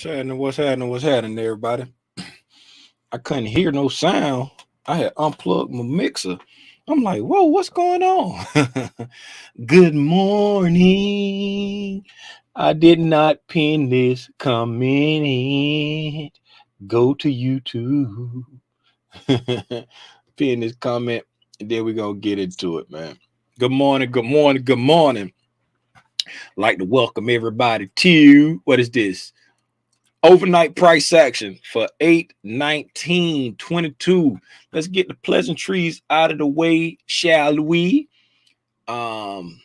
What's happening? What's happening? What's happening, everybody? I couldn't hear no sound. I had unplugged my mixer. I'm like, whoa, what's going on? Good morning. I did not pin this comment. Go to YouTube. Pin this comment, and then we gonna get into it, man. Good morning, good morning, good morning. Like to welcome everybody to what is this? Overnight price action for 8/19/22. Let's get the pleasantries out of the way, shall we? Um,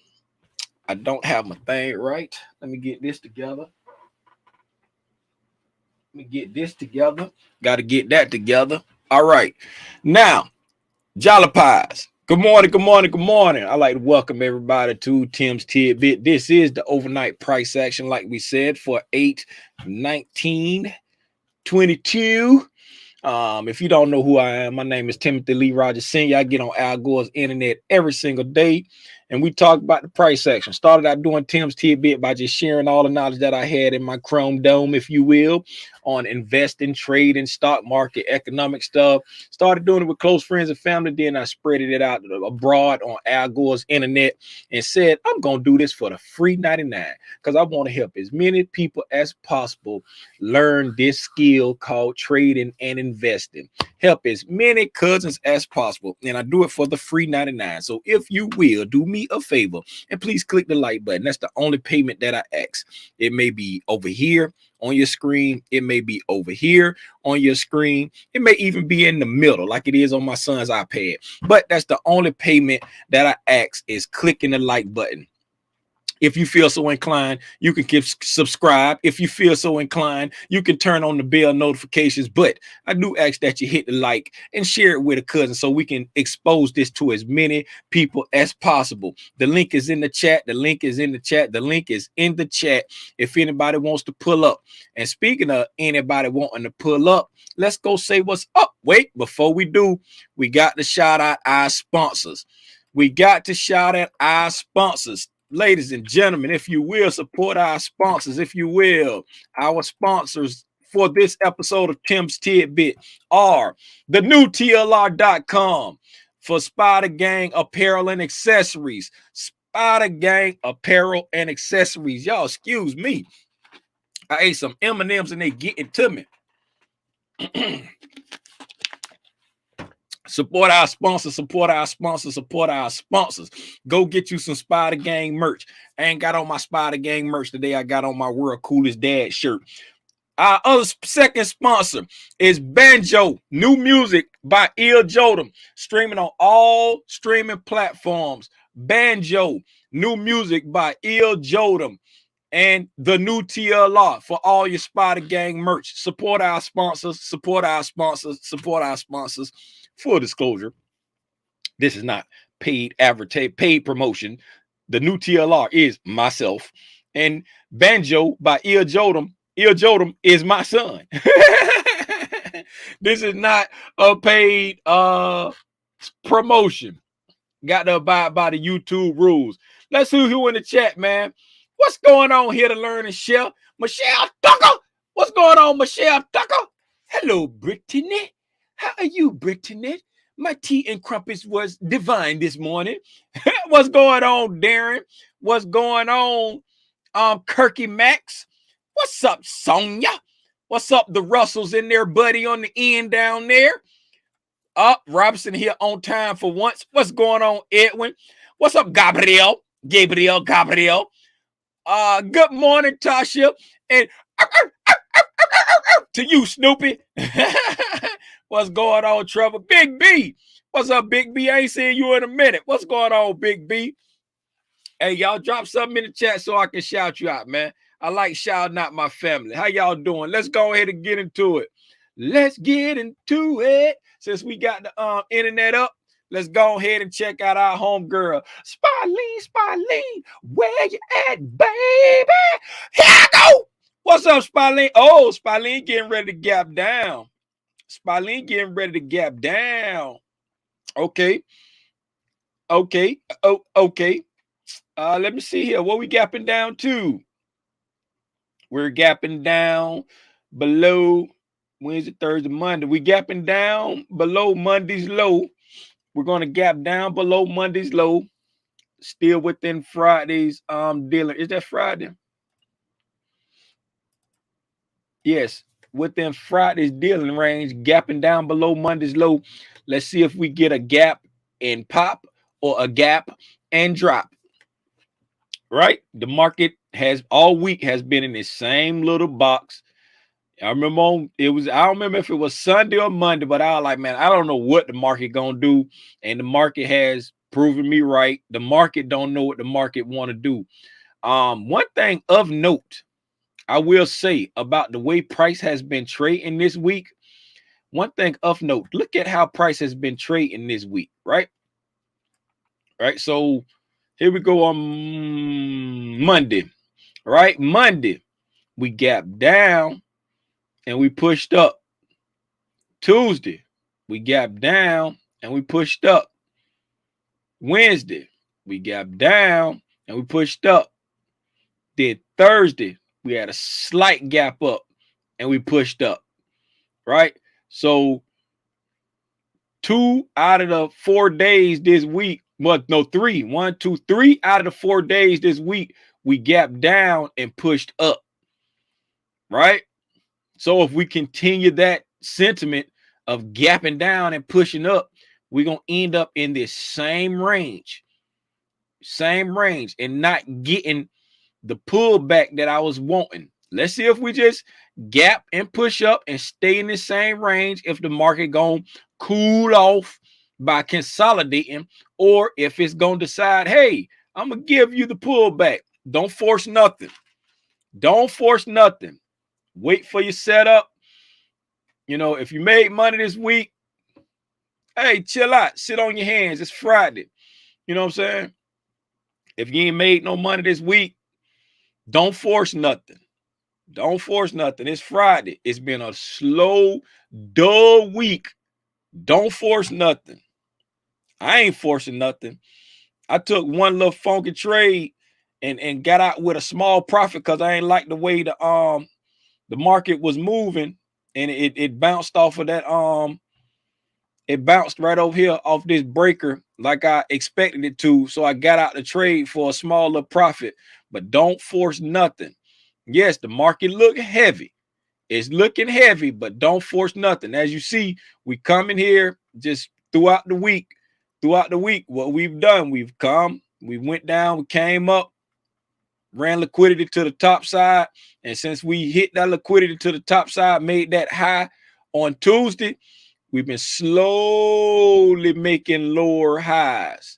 I don't have my thing right. Let me get this together. Got to get that together. All right. Now, Jalapies. Good morning, good morning, good morning. I'd like to welcome everybody to Tim's Tidbit. This is the overnight price action, like we said, for 8/19/22. If you don't know who I am, my name is Timothy Lee Rogers Sr. I get on Al Gore's internet every single day, and we talk about the price action. Started out doing Tim's Tidbit by just sharing all the knowledge that I had in my Chrome Dome, if you will, on investing, trading, stock market, economic stuff. Started doing it with close friends and family. Then I spread it out abroad on Al Gore's internet and said, I'm going to do this for the free 99 because I want to help as many people as possible learn this skill called trading and investing. Help as many cousins as possible, and I do it for the free 99. So if you will do me a favor and please click the like button. That's the only payment that I ask. It may be over here on your screen, it may be over here on your screen, it may even be in the middle like it is on my son's iPad, but that's the only payment that I ask is clicking the like button. If you feel so inclined, you can subscribe. If you feel so inclined, you can turn on the bell notifications. But I do ask that you hit the like and share it with a cousin so we can expose this to as many people as possible. The link is in the chat. The link is in the chat. The link is in the chat if anybody wants to pull up. And speaking of anybody wanting to pull up, let's go say what's up. Wait, before we do, we got to shout out our sponsors. Ladies and gentlemen, if you will, support our sponsors, if you will. Our sponsors for this episode of Tim's Tidbit are the new TLR.com for Spider Gang apparel and accessories. Spider Gang apparel and accessories. Y'all, excuse me. I ate some M&Ms and they getting to me. Support our sponsors, support our sponsors, support our sponsors. Go get you some Spider Gang merch. I ain't got on my Spider Gang merch today. I got on my World Coolest Dad shirt. Our other second sponsor is Banjo, new music by Il Jodam, streaming on all streaming platforms. Banjo, new music by Il Jodam, and the new TLR for all your Spider Gang merch. Support our sponsors, support our sponsors, support our sponsors. Full disclosure, this is not paid promotion. The new TLR is myself, and Banjo by Il Jodam. Il Jodam is my son. This is not a paid promotion. Got to abide by the YouTube rules. Let's see who in the chat, man. What's going on here to learn and share? Michelle Tucker. What's going on, Michelle Tucker? Hello, Brittany. How are you, Brittany? My tea and crumpets was divine this morning. What's going on, Darren? What's going on, Kirky Max? What's up, Sonia? What's up, the Russells in there, buddy, on the end down there? Robinson here on time for once. What's going on, Edwin? What's up, Gabriel? Good morning, Tasha. And to you, Snoopy. What's going on, Trevor? Big B. What's up, Big B? I ain't seen you in a minute. What's going on, Big B? Hey, y'all drop something in the chat so I can shout you out, man. I like shouting out my family. How y'all doing? Let's go ahead and get into it. Let's get into it. Since we got the internet up, let's go ahead and check out our homegirl. Spyleen, where you at, baby? Here I go. What's up, Spyleen? Oh, Spyleen getting ready to gap down. Okay. Okay. Let me see here. What we gapping down to? We're gapping down below Wednesday, Thursday, Monday. We gapping down below Monday's low. We're going to gap down below Monday's low. Still within Friday's dealing. Is that Friday? Yes, within Friday's dealing range, gapping down below Monday's low. Let's see if we get a gap and pop or a gap and drop. Right? The market has all week has been in the same little box. I remember I don't remember if it was Sunday or Monday, but I was like, man, I don't know what the market gonna do. And the market has proven me right. The market don't know what the market want to do. One thing of note, I will say about the way price has been trading this week. One thing of note, look at how price has been trading this week, right? Right. So here we go on Monday, right? Monday, we gapped down and we pushed up. Tuesday, we gapped down and we pushed up. Wednesday, we gapped down and we pushed up. Then Thursday, we had a slight gap up and we pushed up, right? So 2 out of the 4 days this week, well, no, 3, 1, 2, 3 out of the 4 days this week, we gapped down and pushed up, right? So if we continue that sentiment of gapping down and pushing up, we're going to end up in this same range and not getting the pullback that I was wanting. Let's see if we just gap and push up and stay in the same range, if the market going to cool off by consolidating, or if it's going to decide, hey, I'm going to give you the pullback. Don't force nothing. Don't force nothing. Wait for your setup. You know, if you made money this week, hey, chill out. Sit on your hands. It's Friday. You know what I'm saying? If you ain't made no money this week, don't force nothing. Don't force nothing. It's Friday. It's been a slow, dull week. Don't force nothing. I ain't forcing nothing. I took one little funky trade and got out with a small profit because I ain't like the way the market was moving, and it bounced off of that it bounced right over here off this breaker like I expected it to. So I got out the trade for a smaller profit, but don't force nothing. Yes, the market look heavy. It's looking heavy, but don't force nothing. As you see, we come in here just throughout the week. Throughout the week, what we've done, we went down, we came up, ran liquidity to the top side. And since we hit that liquidity to the top side, made that high on Tuesday, we've been slowly making lower highs.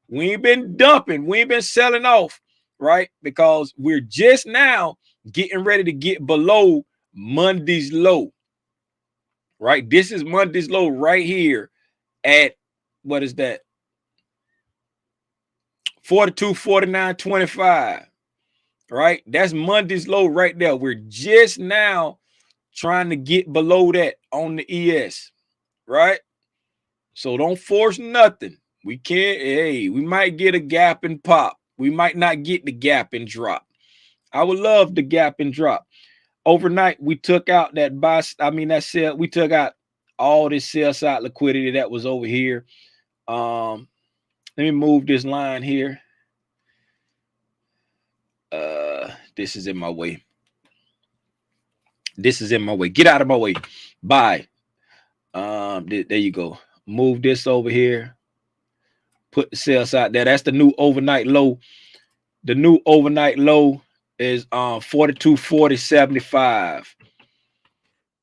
We ain't been dumping. We ain't been selling off, right? Because we're just now getting ready to get below Monday's low, right? This is Monday's low right here at, what is that? 42.49.25, right? That's Monday's low right there. We're just now trying to get below that on the ES, right? So don't force nothing. We can't, hey, we might get a gap and pop. We might not get the gap and drop. I would love the gap and drop. Overnight, we took out that sell. We took out all this sell side liquidity that was over here. Let me move this line here. This is in my way. This is in my way. Get out of my way. Bye. There you go. Move this over here. Put the sell side there. That's the new overnight low. The new overnight low is 42.40.75.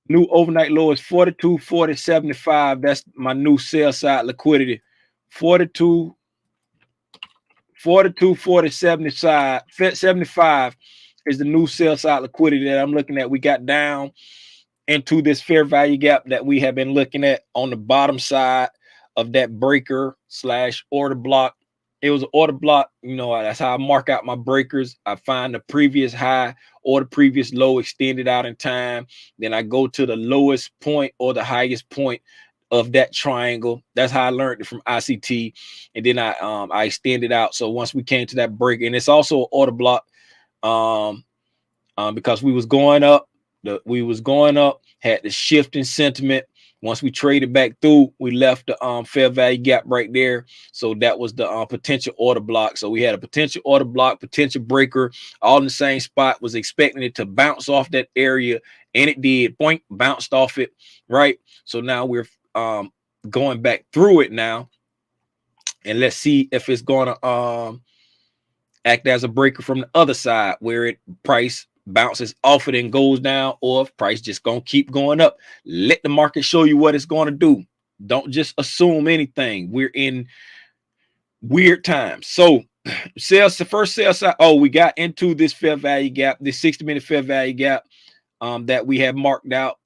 New overnight low is 42.40.75. That's my new sell side liquidity. 42.40.75 is the new sell side liquidity that I'm looking at. We got down into this fair value gap that we have been looking at on the bottom side of that breaker / order block. It was an order block. You know, that's how I mark out my breakers. I find the previous high or the previous low extended out in time. Then I go to the lowest point or the highest point of that triangle. That's how I learned it from ICT. And then I extended out. So once we came to that break, and it's also an order block because we was going up We was going up, had the shift in sentiment. Once we traded back through, we left the fair value gap right there. So that was the potential order block. So we had a potential order block, potential breaker, all in the same spot. Was expecting it to bounce off that area, and it did. Point, bounced off it, right? So now we're going back through it now, and let's see if it's going to act as a breaker from the other side, where it price bounces off it and goes down, or if price just gonna keep going up. Let the market show you what it's going to do. Don't just assume anything. We're in weird times. So sales, the first sell side. Oh, we got into this fair value gap, this 60-minute fair value gap that we had marked out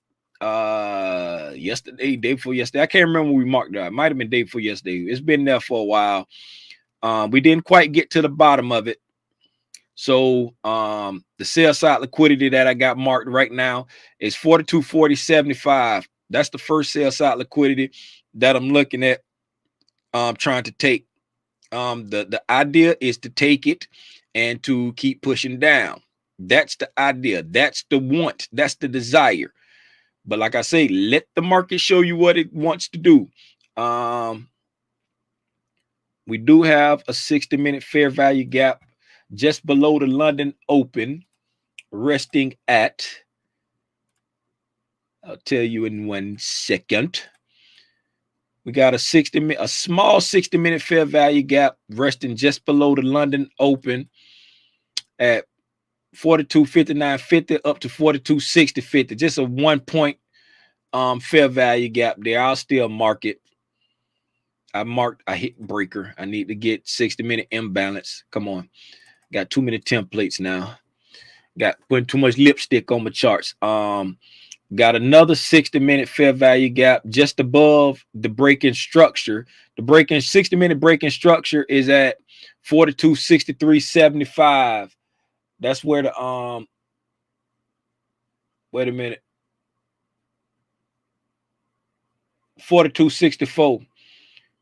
yesterday, day before yesterday. I can't remember when we marked out. It might have been day before yesterday. It's been there for a while. We didn't quite get to the bottom of it. So the sell side liquidity that I got marked right now is 42.40.75. That's the first sell side liquidity that I'm looking at. Trying to take. The idea is to take it and to keep pushing down. That's the idea. That's the want. That's the desire. But like I say, let the market show you what it wants to do. We do have a 60-minute fair value gap just below the London Open, resting at, I'll tell you in 1 second. We got a small 60-minute fair value gap resting just below the London Open at 42.59.50 up to 42.60.50. Just a 1 point fair value gap there. I'll still mark it. I marked a hit breaker. I need to get 60-minute imbalance. Come on. Got too many templates now. Got putting too much lipstick on my charts. Got another 60-minute fair value gap just above the breaking structure. The 60-minute breaking structure is at 42.63.75. That's where the wait a minute. 42.64.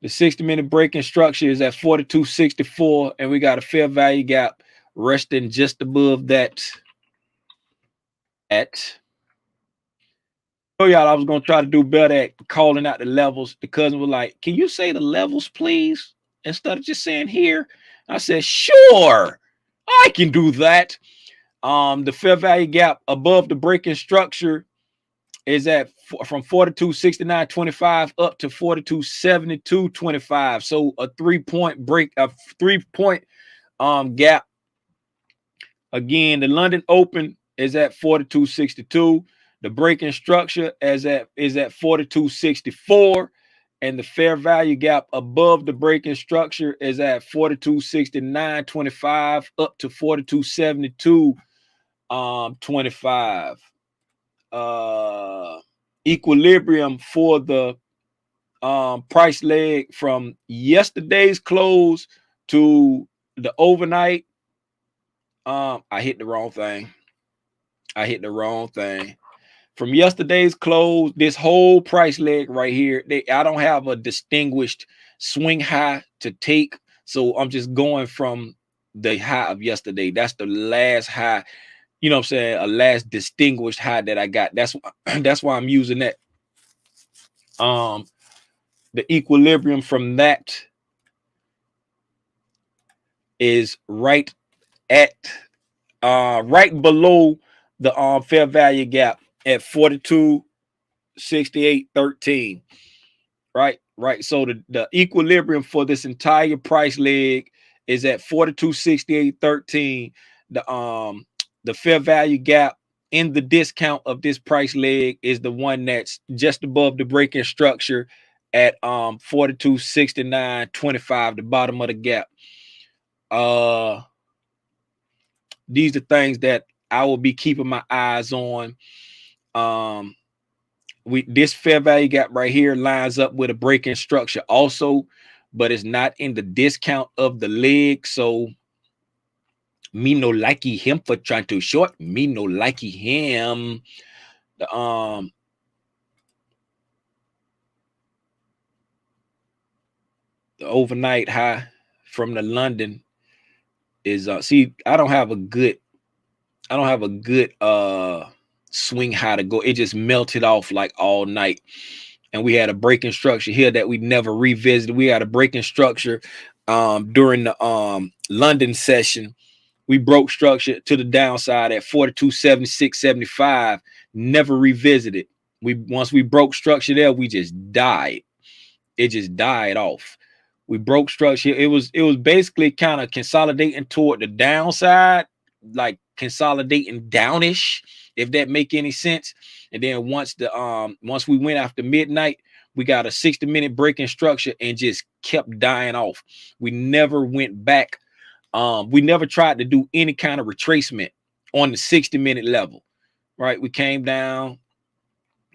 The 60-minute breaking structure is at 42.64, and we got a fair value gap resting just above that. Y'all, I was gonna try to do better at calling out the levels. The cousin was like, "Can you say the levels, please?" Instead of just saying here. I said, "Sure, I can do that." The fair value gap above the breaking structure is at from 42.69.25 up to 42.72.25. So a 3-point break, a 3-point gap. Again, the London Open is at 42.62. The breaking structure is at 42.64, and the fair value gap above the breaking structure is at 42.69.25 up to 42.72.25. Equilibrium for the price leg from yesterday's close to the overnight. I hit the wrong thing. From yesterday's close, this whole price leg right here, I don't have a distinguished swing high to take, so I'm just going from the high of yesterday. That's the last high, you know what I'm saying, a last distinguished high that I got. That's why I'm using that. The equilibrium from that is right at right below the fair value gap at 42.68.13. Right. So the equilibrium for this entire price leg is at 42.68.13. The fair value gap in the discount of this price leg is the one that's just above the breaking structure at 42.69.25, the bottom of the gap. These are things that I will be keeping my eyes on. This fair value gap right here lines up with a breaking structure also, but it's not in the discount of the leg. So me no likey him for trying to short. Me no likey him. The overnight high from the London is see, I don't have a good swing high to go. It just melted off like all night. And we had a breaking structure here that we never revisited. We had a breaking structure during the London session. We broke structure to the downside at 42.76.75. Never revisited. Once we broke structure there, we just died. It just died off. We broke structure. It was basically kind of consolidating toward the downside, like consolidating downish, if that make any sense. And then once we went after midnight, we got a 60-minute break in structure and just kept dying off. We never went back. We never tried to do any kind of retracement on the 60-minute level. Right? We came down,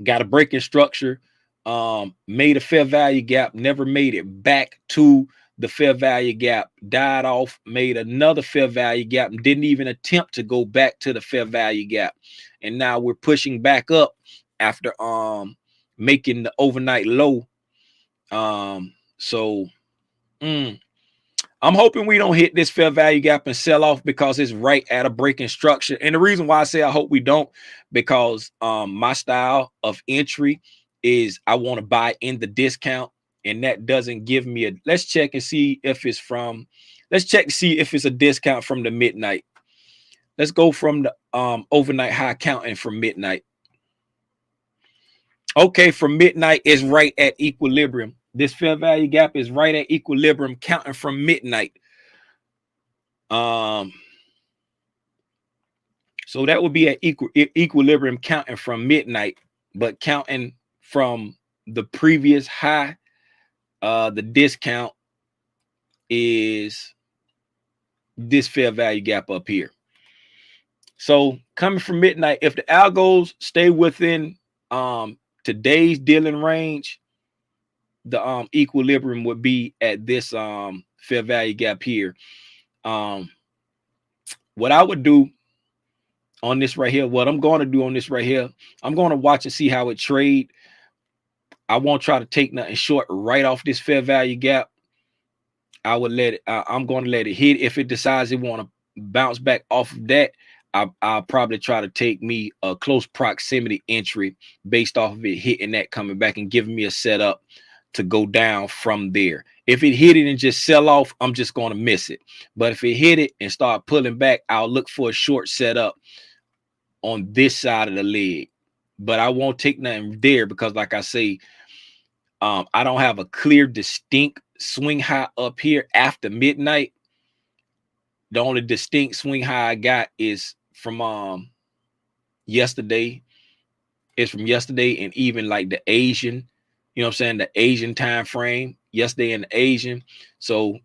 got a break in structure, made a fair value gap, never made it back to the fair value gap, died off, made another fair value gap, and didn't even attempt to go back to the fair value gap. And now we're pushing back up after making the overnight low. I'm hoping we don't hit this fair value gap and sell off, because it's right at a breaking structure. And the reason why I say I hope we don't, because my style of entry is I want to buy in the discount, and that doesn't give me a, let's check and see if it's from, let's check to see if it's a discount from the midnight. Let's go from the overnight high counting from midnight. Okay, from midnight is right at equilibrium. This fair value gap is right at equilibrium counting from midnight. So that would be at equilibrium counting from midnight, but counting from the previous high, the discount is this fair value gap up here. So coming from midnight, if the algos stay within today's dealing range, the equilibrium would be at this fair value gap here. What I would do on this right here, what I'm going to do on this right here, I'm going to watch and see how it trade. I won't try to take nothing short right off this fair value gap. I would let it, I'm going to let it hit. If it decides it want to bounce back off of that, I'll probably try to take me a close proximity entry based off of it hitting that, coming back and giving me a setup to go down from there. If it hit it and just sell off, I'm just going to miss it. But if it hit it and start pulling back, I'll look for a short setup on this side of the leg. But I won't take nothing there, because like I say, I don't have a clear, distinct swing high up here after midnight. The only distinct swing high I got is from yesterday. It's from yesterday, and even like the Asian, you know what I'm saying, the Asian time frame, yesterday and the Asian. So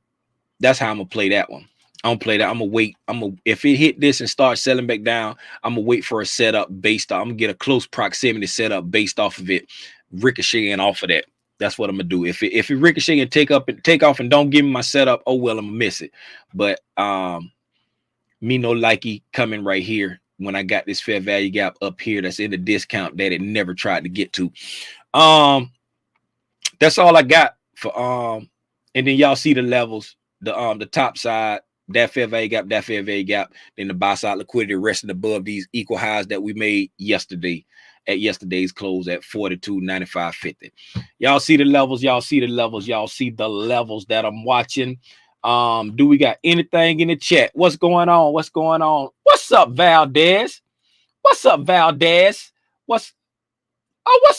that's how I'm gonna play that one. I'm gonna play that. I'm gonna wait. If it hit this and start selling back down, I'm gonna wait for a setup based on, I'm gonna get a close proximity setup based off of it, ricocheting off of that. That's what I'm gonna do. If it ricochet and take off and don't give me my setup, oh well, I'm gonna miss it. But me no likey coming right here when I got this fair value gap up here that's in the discount that it never tried to get to. That's all I got for and then y'all see the levels, the top side, that fair value gap, that fair value gap, then the buy side liquidity resting above these equal highs that we made yesterday at yesterday's close at 42.95.50. Y'all see the levels, y'all see the levels, y'all see the levels that I'm watching. Do we got anything in the chat? What's going on? What's going on? What's up, Valdez? What's up, Valdez? What's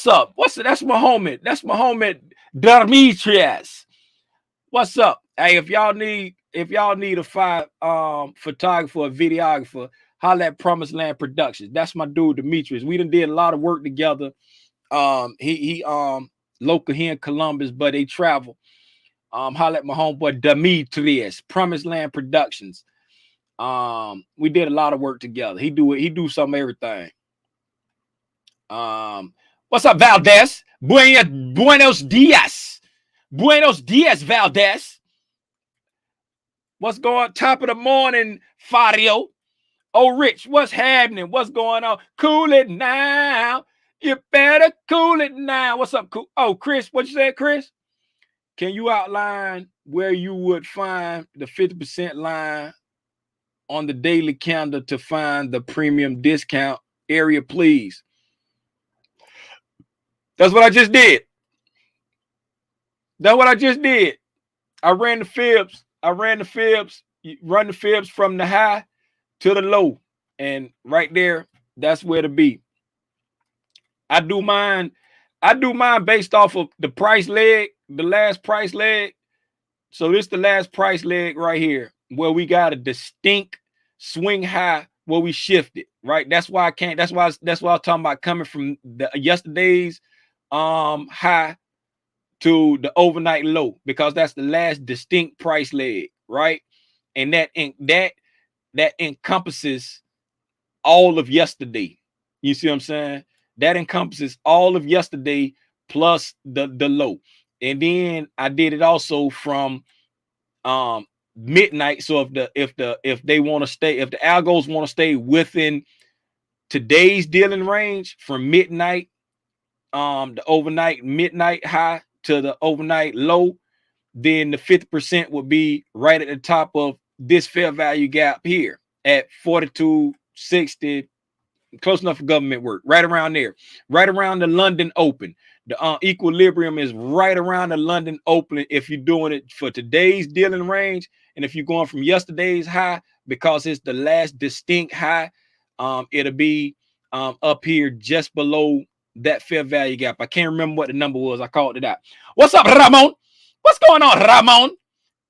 up? That's my homie. That's my homie Demetrius. What's up? Hey, if y'all need a photographer, a videographer, holla at Promised Land Productions. That's my dude Demetrius. We done did a lot of work together. He local here in Columbus, but they travel. Holla at my homeboy Demetrius, Promised Land Productions. We did a lot of work together. He do some everything. What's up, Valdez? Buenos dias. Buenos dias, Valdez. What's going? Top of the morning, Fario. Oh, Rich, what's happening? What's going on? Cool it now. You better cool it now. What's up? Cool? Oh, Chris, what you said, Chris? Can you outline where you would find the 50% line on the daily calendar to find the premium discount area, please. That's what I just did. That's what I just did. I ran the fibs. Run the fibs from the high to the low. And right there, that's where to be. I do mine based off of the price leg, the last price leg. So this is the last price leg right here, where we got a distinct swing high where we shifted, right? That's why I can't, that's why I'm talking about coming from the yesterday's high to the overnight low, because that's the last distinct price leg, right? And that encompasses all of yesterday. You see what I'm saying? That encompasses all of yesterday plus the low. And then I did it also from midnight. So if they want to stay, if the algos want to stay within today's dealing range from midnight, the overnight midnight high to the overnight low, then the 50% would be right at the top of this fair value gap here at 42.60, close enough for government work, right around there, right around the London Open. The equilibrium is right around the London Open if you're doing it for today's dealing range, and if you're going from yesterday's high, because it's the last distinct high, it'll be up here just below that fair value gap. I can't remember what the number was. I called it out. What's up, Ramon? What's going on, Ramon?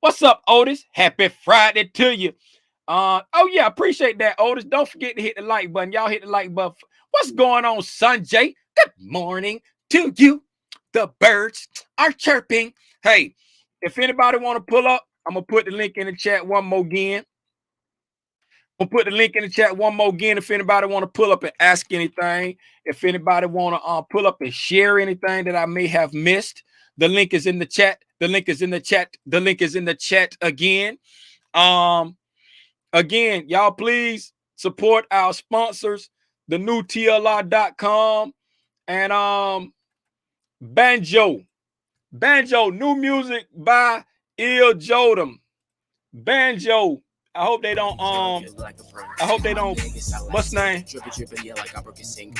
What's up, Otis? Happy Friday to you. Oh yeah, appreciate that, Otis. Don't forget to hit the like button. Y'all hit the like button. What's going on, Sanjay? Good morning to you. The birds are chirping. Hey, if anybody want to pull up, I'm gonna put the link in the chat one more again. I'll put the link in the chat one more again if anybody want to pull up and ask anything. If anybody want to pull up and share anything that I may have missed, the link is in the chat. The link is in the chat. The link is in the chat again. Again, y'all please support our sponsors, the new TLR.com and Banjo, new music by Il Jodam. Banjo. I hope they don't what's name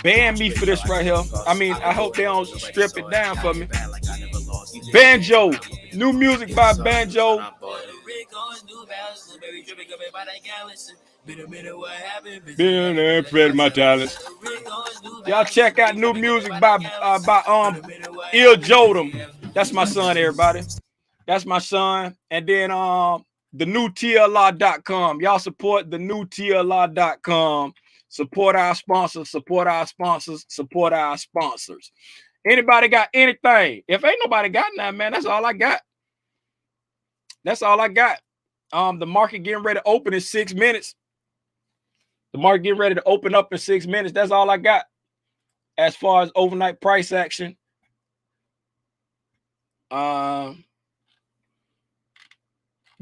ban me for this right here. I mean, I hope they don't strip it down for me. Banjo, new music by Banjo. Been there, spread my talents. Y'all check out new music by Il Jodam. That's my son, everybody. That's my son. And then the new TLR.com. Y'all support the new TLR.com. Support our sponsors, support our sponsors, support our sponsors. Anybody got anything? If ain't nobody got nothing, man, that's all I got. That's all I got. The market getting ready to open in 6 minutes. The market getting ready to open up in 6 minutes. That's all I got as far as overnight price action.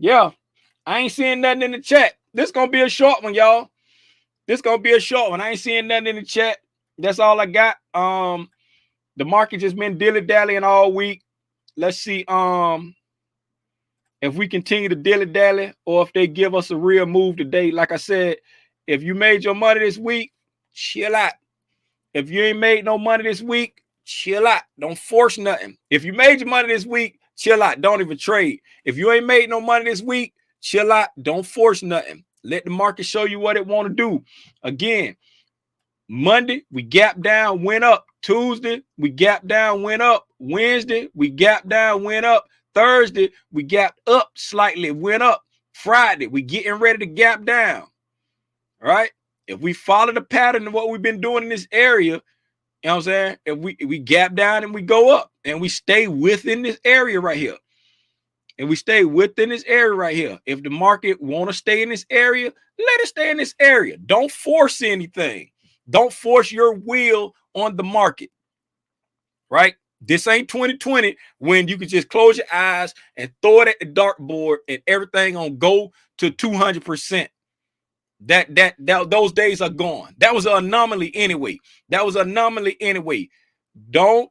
Yeah, I ain't seeing nothing in the chat. This gonna be a short one, y'all. This gonna be a short one. I ain't seeing nothing in the chat. That's all I got. The market just been dilly-dallying all week. Let's see if we continue to dilly-dally or if they give us a real move today. Like I said, if you made your money this week, chill out. If you ain't made no money this week, chill out. Don't force nothing. If you made your money this week, chill out. Don't even trade. If you ain't made no money this week, chill out. Don't force nothing. Let the market show you what it want to do. Again, Monday, we gap down, went up. Tuesday, we gap down, went up. Wednesday, we gap down, went up. Thursday, we gapped up slightly, went up. Friday, we getting ready to gap down. All right? If we follow the pattern of what we've been doing in this area, you know what I'm saying? If we gap down and we go up and we stay within this area right here. And we stay within this area right here. If the market want to stay in this area, let it stay in this area. Don't force anything. Don't force your will on the market. Right? This ain't 2020 when you can just close your eyes and throw it at the dartboard and everything on go to 200%. Those days are gone. That was an anomaly anyway. Don't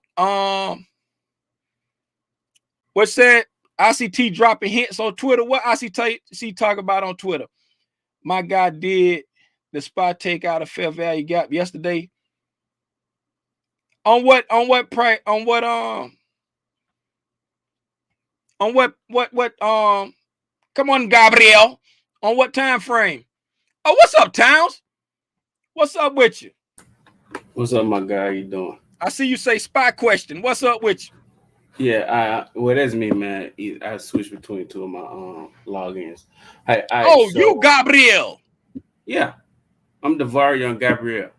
what's that? ICT dropping hints on Twitter. What ICT talk about on Twitter? My guy did the SPY take out a fair value gap yesterday. On what price? On what come on, Gabriel. On what time frame? Oh, what's up, Towns? What's up with you? What's up, my guy? How you doing? I see you say SPY question. What's up with you? Yeah, well, that's me, man. I switched between two of my logins. Oh, so, you Gabriel. Yeah, I'm Devarion Gabriel.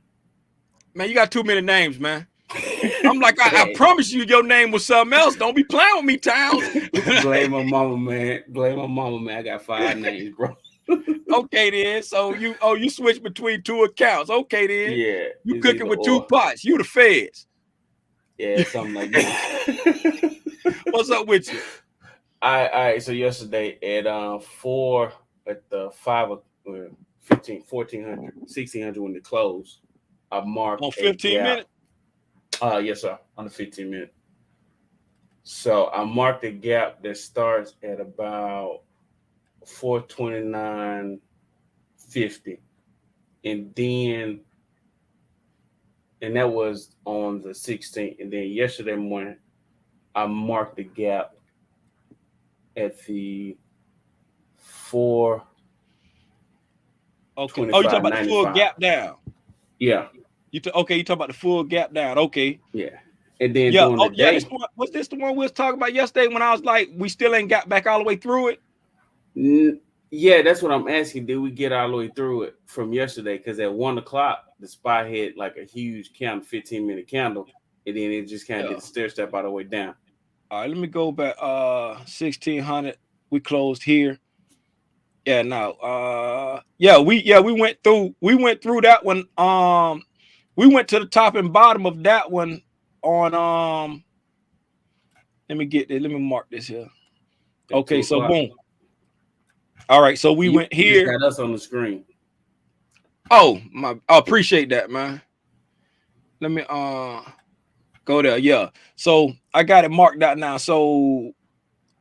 Man, you got too many names, man. I'm like, I promise you your name was something else. Don't be playing with me, Towns. Blame my mama, man. Blame my mama, man. I got 5 names, bro. Okay, then. So you switch between 2 accounts. Okay, then. Yeah. You cooking with 2 pots. You the feds. Yeah, something like that. What's up with you? All right. So yesterday at 4 at the 15, 1400, 1600 when it closed, I marked on 15 minutes. Yes, sir. On the 15 minute. So I marked a gap that starts at about 429.50, and that was on the 16th. And then yesterday morning, I marked the gap at the 4. Okay. Oh, you talking about the full gap down? Yeah. You talking about the full gap down? Okay. Yeah. And then during the day, was this the one we was talking about yesterday when I was like, we still ain't got back all the way through it? Yeah, that's what I'm asking. Did we get all the way through it from yesterday? Because at 1 o'clock, the SPY had like a huge candle, 15-minute candle, and then it just kind of did a stair step all the way down. All right, let me go back. 1600. We closed here. Yeah, no. We went through that one. We went to the top and bottom of that one on let me mark this here. Okay, so boom. All right, so we went here. Got us on the screen. Oh, I appreciate that, man. Let me go there. Yeah. So I got it marked out now. So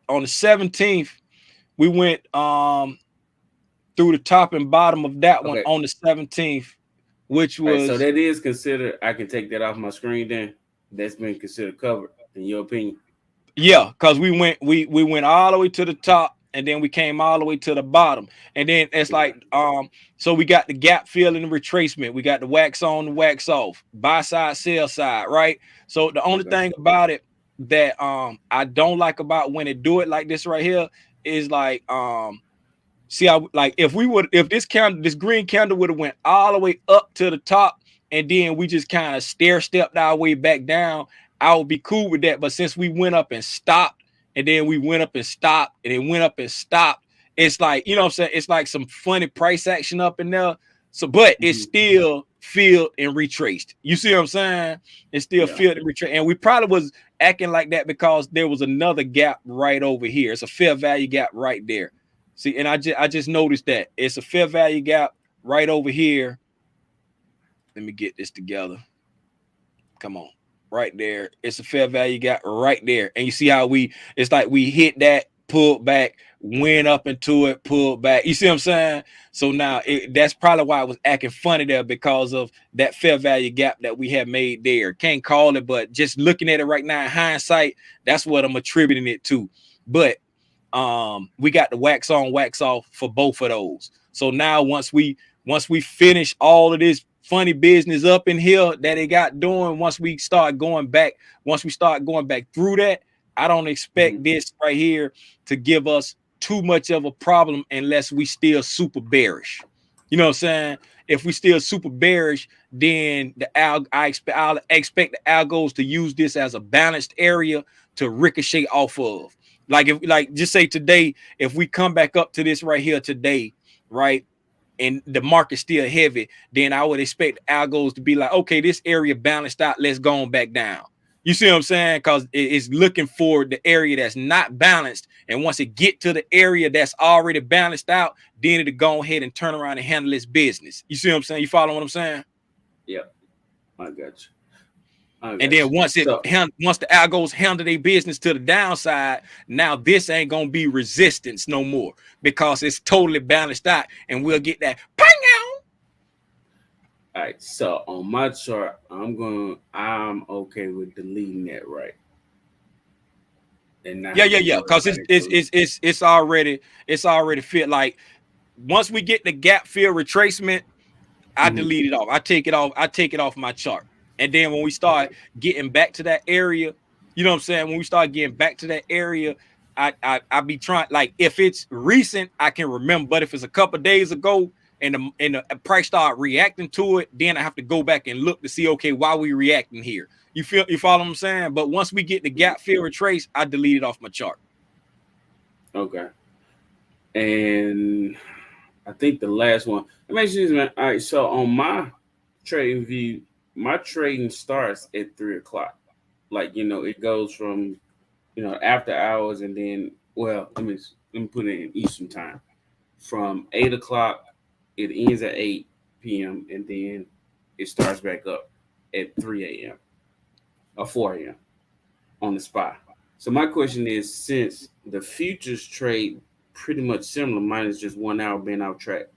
on the 17th, we went through the top and bottom of that one on the 17th, which was so that is considered. I can take that off my screen then. That's been considered covered, in your opinion. Yeah, because we went all the way to the top, and then we came all the way to the bottom, and then it's like so we got the gap fill and the retracement. We got the wax on, the wax off, buy side, sell side, right? So the only thing about it that I don't like about when it do it like this right here is like see how like if this green candle would have went all the way up to the top, and then we just kind of stair stepped our way back down, I would be cool with that. But since we went up and stopped, and then we went up and stopped, and then went up and stopped, it's like, you know what I'm saying? It's like some funny price action up in there. So, but it's still filled and retraced. You see what I'm saying? It's still filled and retraced. And we probably was acting like that because there was another gap right over here. It's a fair value gap right there. See, and I just noticed that it's a fair value gap right over here. Let me get this together. Come on. Right there. It's a fair value gap right there. And you see how it's like we hit that, pulled back, went up into it, pulled back. You see what I'm saying? So now that's probably why I was acting funny there, because of that fair value gap that we have made there. Can't call it, but just looking at it right now in hindsight, that's what I'm attributing it to. But we got the wax on, wax off for both of those. So now once we finish all of this funny business up in here that they got doing, once we start going back through that, I don't expect this right here to give us too much of a problem unless we still super bearish. You know what I'm saying? If we still super bearish, then I'll expect the algos to use this as a balanced area to ricochet off of. Like just say today, if we come back up to this right here today, right, and the market's still heavy, then I would expect algos to be like, okay, this area balanced out, let's go on back down. You see what I'm saying? Because it's looking for the area that's not balanced, and once it get to the area that's already balanced out, then it'll go ahead and turn around and handle its business. You see what I'm saying? You follow what I'm saying? Yeah, I got you. And then once the algos handle their business to the downside, now this ain't gonna be resistance no more, because it's totally balanced out, and we'll get that ping out. All right, so on my chart, I'm okay with deleting that, right? And not Yeah, have yeah, to yeah. worry Because about it. it's already fit. Like once we get the gap fill retracement, I Mhm. delete it off. I take it off my chart. And then when we start getting back to that area, you know what I'm saying? When we start getting back to that area, I be trying, like if it's recent, I can remember. But if it's a couple days ago and the price start reacting to it, then I have to go back and look to see, okay, why we reacting here. You follow what I'm saying? But once we get the gap fill retrace, I delete it off my chart. Okay. And I think the last one. Let me ask you this, man. All right, so on my trading view, my trading starts at 3 o'clock. Like, it goes from, after hours, and then, well, let me put it in Eastern time. From 8 o'clock, it ends at 8 p.m. and then it starts back up at 3 a.m. or 4 a.m. on the spot. So my question is, since the futures trade pretty much similar, minus just 1 hour being out track,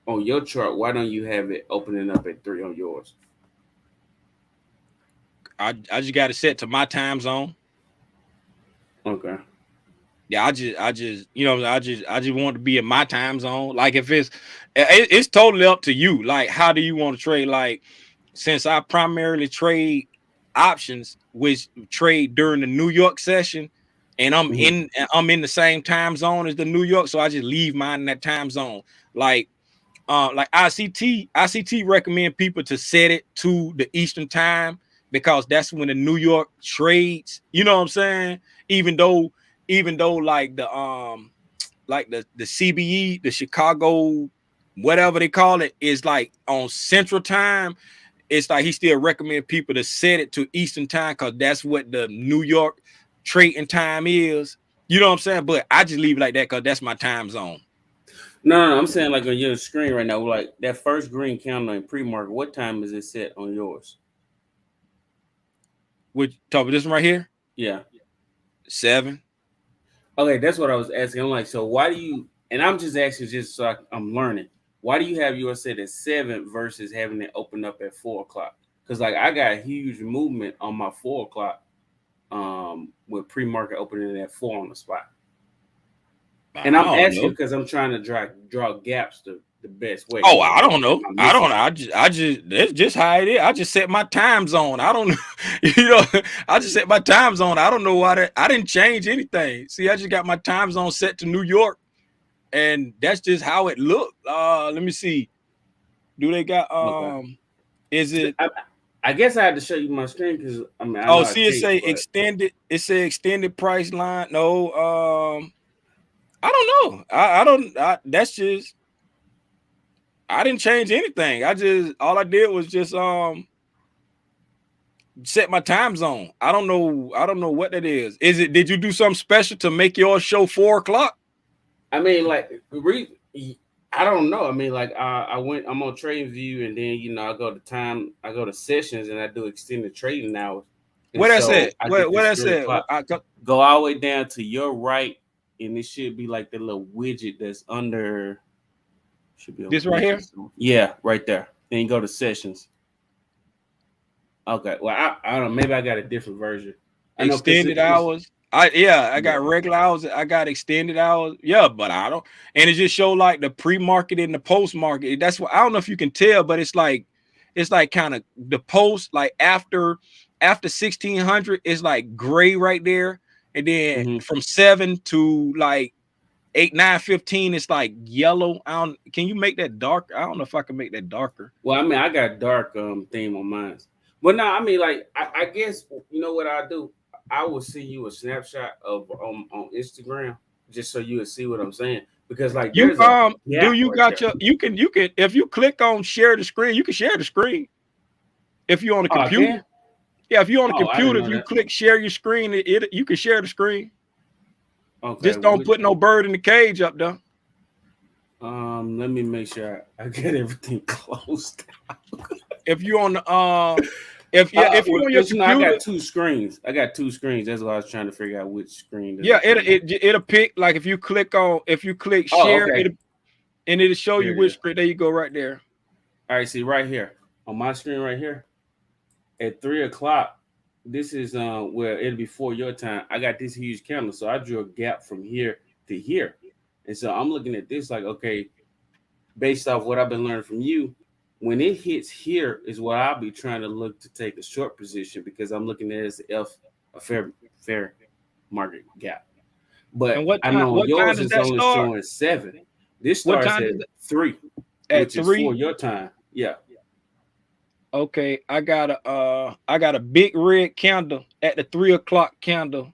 on your chart, why don't you have it opening up at 3 on yours? I just got it set to my time zone. Okay. Yeah, I just want to be in my time zone. Like if it's totally up to you. Like, how do you want to trade? Like, since I primarily trade options, which trade during the New York session, and Mhm. I'm in the same time zone as the New York, so I just leave mine in that time zone. Like ICT recommend people to set it to the Eastern time because that's when the New York trades. You know what I'm saying? Even though, like the CBE, the Chicago, whatever they call it, is like on Central Time. It's like he still recommend people to set it to Eastern Time because that's what the New York trading time is. You know what I'm saying? But I just leave it like that because that's my time zone. No, I'm saying like on your screen right now, like that first green candle in pre-market. What time is it set on yours? Which talk about this one right here? Yeah. 7. Okay, that's what I was asking. I'm like, so why do you? And I'm just asking, just so I'm learning. Why do you have yours set at 7 versus having it open up at 4 o'clock? Because like I got huge movement on my 4 o'clock, with pre-market opening at 4 on the spot. And I I'm don't asking know. because I'm trying to draw gaps the best way. Oh, Like, I don't know. am I I missing don't know. something? I just that's just how it is. I just set my time zone. I don't know. you know, I just set my time zone. I don't know why I didn't change anything. See, I just got my time zone set to New York, and that's just how it looked. Let me see. Do they got Okay. is it I guess I had to show you my screen because I oh know I see it can't, say but extended, extended price line? No, I don't know. I don't that's just I didn't change anything. All I did was just set my time zone. I don't know. I don't know what that is. Did you do something special to make your show 4 o'clock? I mean, like, I don't know. I mean, like, I'm on Trading View, and then I go to sessions, and I do extended trading hours, and What that said? so I get What this that 3 said? o'clock. Go all the way down to your right, and it should be like the little widget that's under. Should be over This here. right here? Yeah, right there. Then you go to sessions. Okay. Well, I don't know. Maybe I got a different version. I know because Extended hours. I yeah. got regular hours. I got extended hours. Yeah, but I don't. And it just show like the pre-market and the post-market. That's what I don't know if you can tell, but it's like kind of the post like after 1600 is like gray right there, and then Mm-hmm. from 7 to like 8, 9, 15, it's like yellow. I don't. Can you make that darker? I don't know if I can make that darker. Well, I mean, I got dark theme on mine. But no, I mean, like, I guess you know what I do. I will send you a snapshot of on Instagram just so you will see what I'm saying because like You there's a do gap you right got there. your you can if you click on share the screen, you can share the screen if you're on a Oh, I computer. can. Yeah, if you're on a Oh, I didn't computer, if know you that. click share your screen, you can share the screen. Okay, Just don't which put no bird in the cage up there. let me make sure I get everything closed. If you on the if you Well, on your because I computer, got two screens. I got two screens. That's why I was trying to figure out which screen does yeah, it come on. it'll pick like if you click Oh, share, okay. it'll show There you it which is. screen. There you go, right there. All right, see right here. on my screen right here at 3 o'clock. This is where it'll be 4 your time. I got this huge candle, so I drew a gap from here to here, and so I'm looking at this like, okay, based off what I've been learning from you, when it hits here is what I'll be trying to look to take a short position because I'm looking at it as a fair market gap. And But I know what time yours does is that only start? showing 7. This What starts time at does it 3, at which is 4 3? your time. Yeah. Okay, I got a big red candle at the 3 o'clock candle.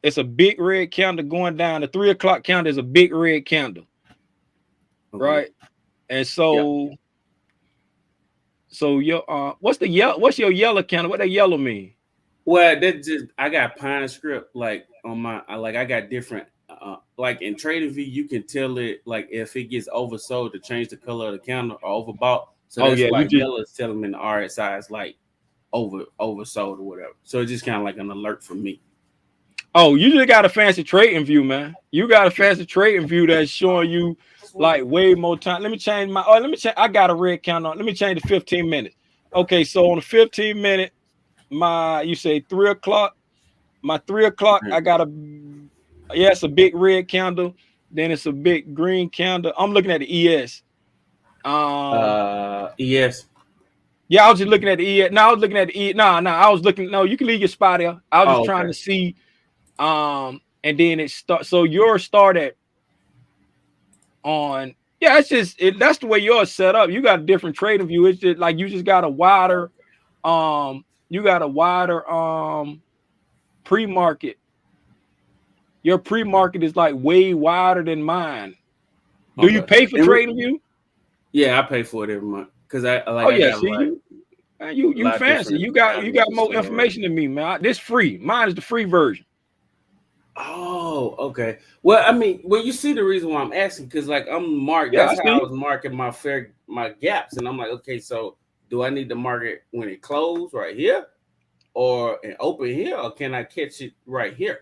It's a big red candle going down. The 3 o'clock candle is a big red candle, Okay. right? And Yeah. so your what's your yellow candle? What that yellow mean? Well, that just I got Pine script like on my I got different like in trading view you can tell it like if it gets oversold to change the color of the candle or overbought. So Oh that's yeah, why you just yellow is telling me the RSI is like oversold or whatever. So it's just kind of like an alert for me. you just got a fancy trading view, man. You got a fancy trading view that's showing you like way more time. Let me change my let me change. I got a red candle on. Let me change to 15 minutes. Okay, so on the 15-minute, you say 3 o'clock. My 3 o'clock, I got it's a big red candle. Then it's a big green candle. I'm looking at the ES. Yes. Yeah, I was just looking at the ES. No, I was looking at the ES. No, I was looking. No, you can leave your spot there. I was just Oh, trying okay. to see. And then it start. So yours started on. Yeah, it's just that's the way yours set up. You got a different trading view. It's just like you just got a wider, you got a wider pre-market. Your pre-market is like way wider than mine. Do you Okay. pay for trading view? Yeah, I pay for it every month because Oh I yeah, got see like you. Man, you a lot of fancy. different You got avenues more to already. information than me, man. This free. Mine is the free version. Oh, okay. Well, I mean, well, you see the reason why I'm asking because, like, I'm marked. Yeah, I That's how I see. was marking my gaps, and I'm like, okay, so do I need to mark it when it closed right here, or an open here, or can I catch it right here?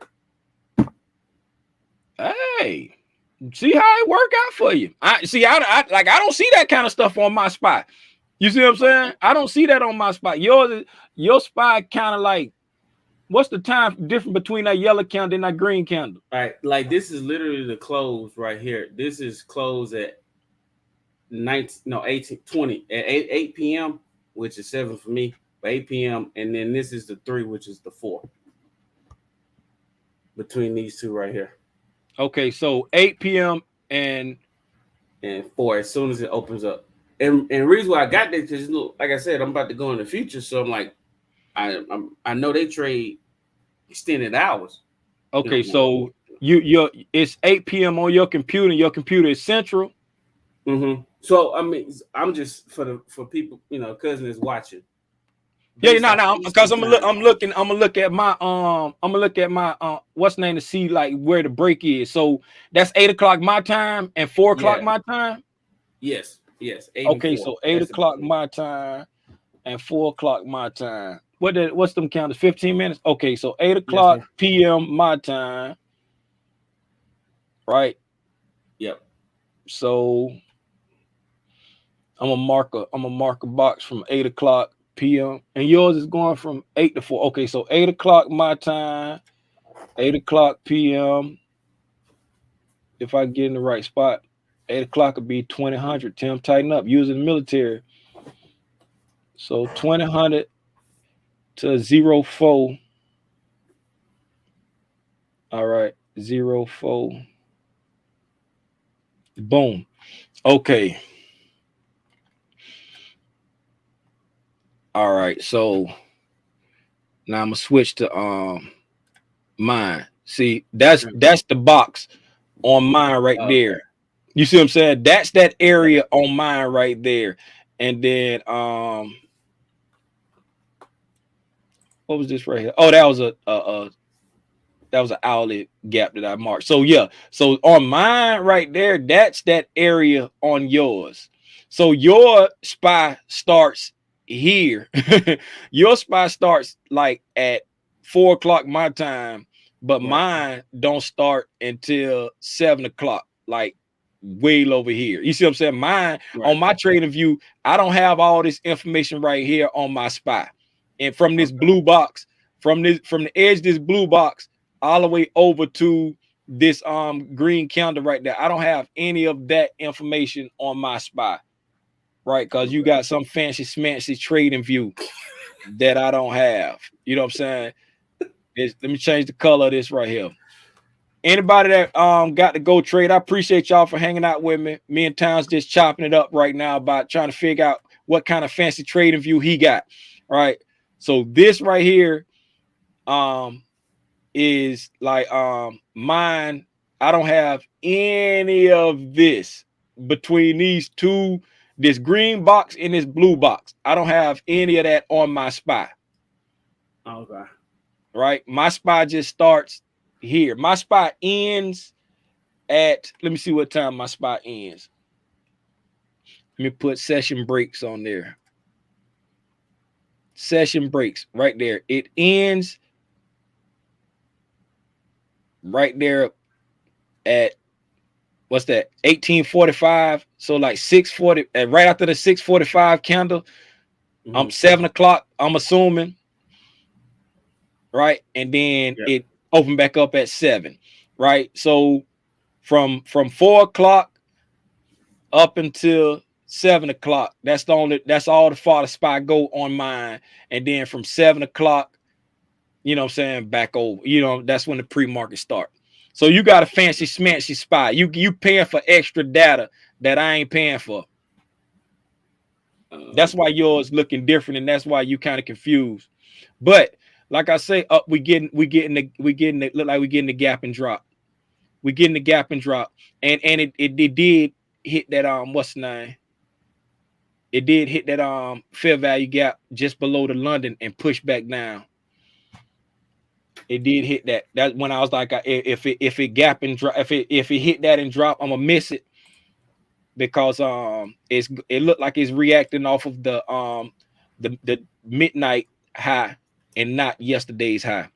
Hey, see how it work out for you. I see. I don't see that kind of stuff on my spot. You see what I'm saying? I don't see that on my spot. Your spot kind of like. What's the time difference between that yellow candle and that green candle? All right, like this is literally the close right here. This is close at 18, 20 at 8 p.m., which is 7 for me, but 8 p.m. And then this is the 3, which is the 4 between these two right here. Okay, so 8 p.m. and 4 as soon as it opens up. And the reason why I got this because like I said, I'm about to go in the future, so I'm like, I know they trade extended hours. okay, so your it's 8 p.m. on your computer. Your computer is central. Mm-hmm. So I mean, I'm just for people, cousin is watching. Yeah, Based off no, because Eastern time. I'm gonna look at my I'm gonna look at my what's the name to see like where the break is. So that's 8 o'clock my time and 4 o'clock Yeah. my time. Yes. 8 and Okay, 4. so 8 o'clock my time and 4 o'clock my time. What's them counters? 15 minutes. Okay, so 8 Yes, o'clock sir. p.m. my time, right? Yep. So I'm gonna mark a box from 8 o'clock p.m. and yours is going from 8 to 4. Okay, so 8 o'clock my time, 8 o'clock p.m. If I get in the right spot, 8 o'clock would be 2000. Tim, tighten up. Using the military. So 2000 to 04. All right, 04. Boom. Okay. All right. So now I'm gonna switch to mine. See, that's the box on mine right Okay. there. You see what I'm saying? That's that area on mine right there. And then what was this right here? Oh, that was an outlet gap that I marked. So yeah, so on mine right there, that's that area on yours. So your spy starts here. Your spy starts like at 4 o'clock my time, but Right. mine don't start until 7 o'clock. Like way over here. You see what I'm saying? Mine Right. on my trading view, I don't have all this information right here on my SPY. And from this blue box, from the edge of this blue box all the way over to this green candle right there, I don't have any of that information on my SPY, right? Because you got some fancy smancy trading view that I don't have. You know what I'm saying? Let me change the color of this right here. Anybody that got to go trade, I appreciate y'all for hanging out with me. Me and Towns just chopping it up right now about trying to figure out what kind of fancy trading view he got. Right. So this right here is like mine. I don't have any of this between these two, this green box and this blue box. I don't have any of that on my SPY. Okay. Right. My SPY just starts here. My SPY ends at, let me see what time my SPY ends. Let me put session breaks on there. Session breaks right there. It ends right there at, what's that, 1845. So like 640, right after the 645 candle, 7 o'clock, I'm assuming. Right. And then it opened back up at 7. Right. So from 4 o'clock up until 7 o'clock, that's all the farthest SPY go on mine. And then from 7 o'clock, you know what I'm saying, back over, you know, that's when the pre-market start. So you got a fancy smancy SPY. You paying for extra data that I ain't paying for. That's why yours looking different, and that's why you kind of confused. But like I say, we getting the look like we getting the gap and drop. We getting the gap and drop, and it did hit that what's the name? It did hit that fair value gap just below the London and push back down. It did hit that. That's when I was like, if it gap and drop, if it hit that and drop, I'm gonna miss it, because it looked like it's reacting off of the midnight high and not yesterday's high.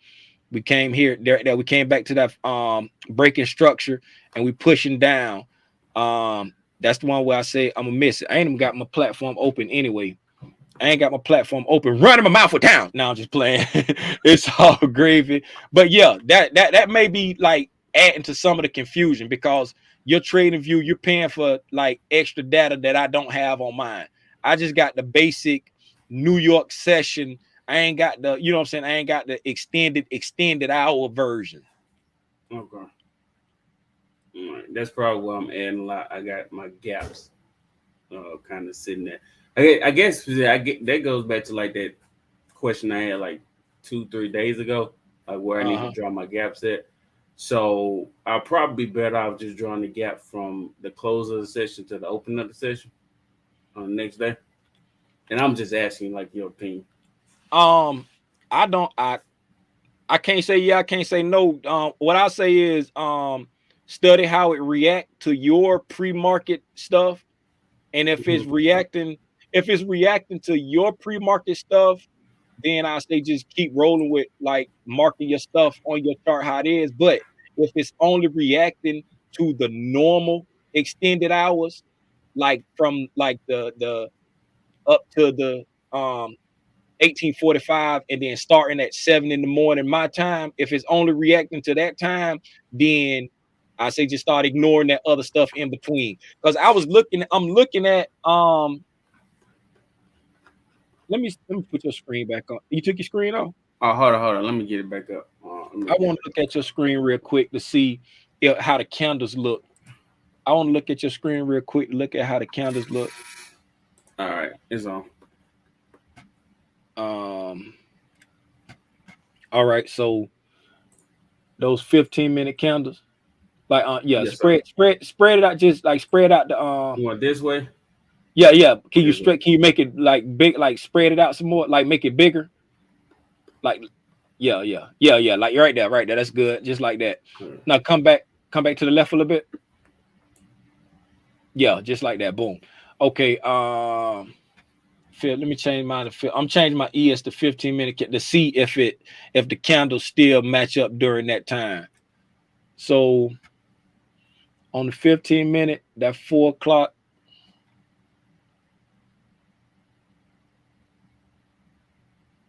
We came here there, we came back to that breaking structure and we pushing down. That's the one where I say I'm gonna miss it. I ain't even got my platform open anyway. I ain't got my platform open, running my mouth with town. Now I'm just playing. It's all gravy. But yeah, that may be like adding to some of the confusion, because your trading view, you're paying for like extra data that I don't have on mine. I just got the basic New York session. I ain't got the, you know what I'm saying? I ain't got the extended hour version. Okay. All right. That's probably why I'm adding a lot. I got my gaps kind of sitting there. I guess that goes back to like that question I had like 2-3 days ago, like where I need to draw my gaps at. So I'll probably be better off just drawing the gap from the close of the session to the open of the session on the next day. And I'm just asking like your opinion. I can't say yeah, I can't say no. What I say is study how it react to your pre-market stuff. And if it's reacting to your pre-market stuff, then I say just keep rolling with like marking your stuff on your chart how it is. But if it's only reacting to the normal extended hours, like from like the up to the 1845 and then starting at 7 in the morning my time, if it's only reacting to that time, then I say just start ignoring that other stuff in between. Because I'm looking at let me put your screen back on. You took your screen off? Oh, hold on. Let me get it back up. I want to look at your screen real quick to see how the candles look. I want to look at your screen real quick to look at how the candles look. All right, it's on. All right, so those 15-minute candles, like yes, spread it out, just like spread out the You want this way? Yeah. Can you make it like big, like spread it out some more, like make it bigger? Like yeah, like right there. That's good. Just like that. Now come back to the left a little bit. Yeah, just like that. Boom. Okay. Let me change mine to I'm changing my ES to 15-minute to see if the candles still match up during that time. So On the 15-minute, that 4 o'clock.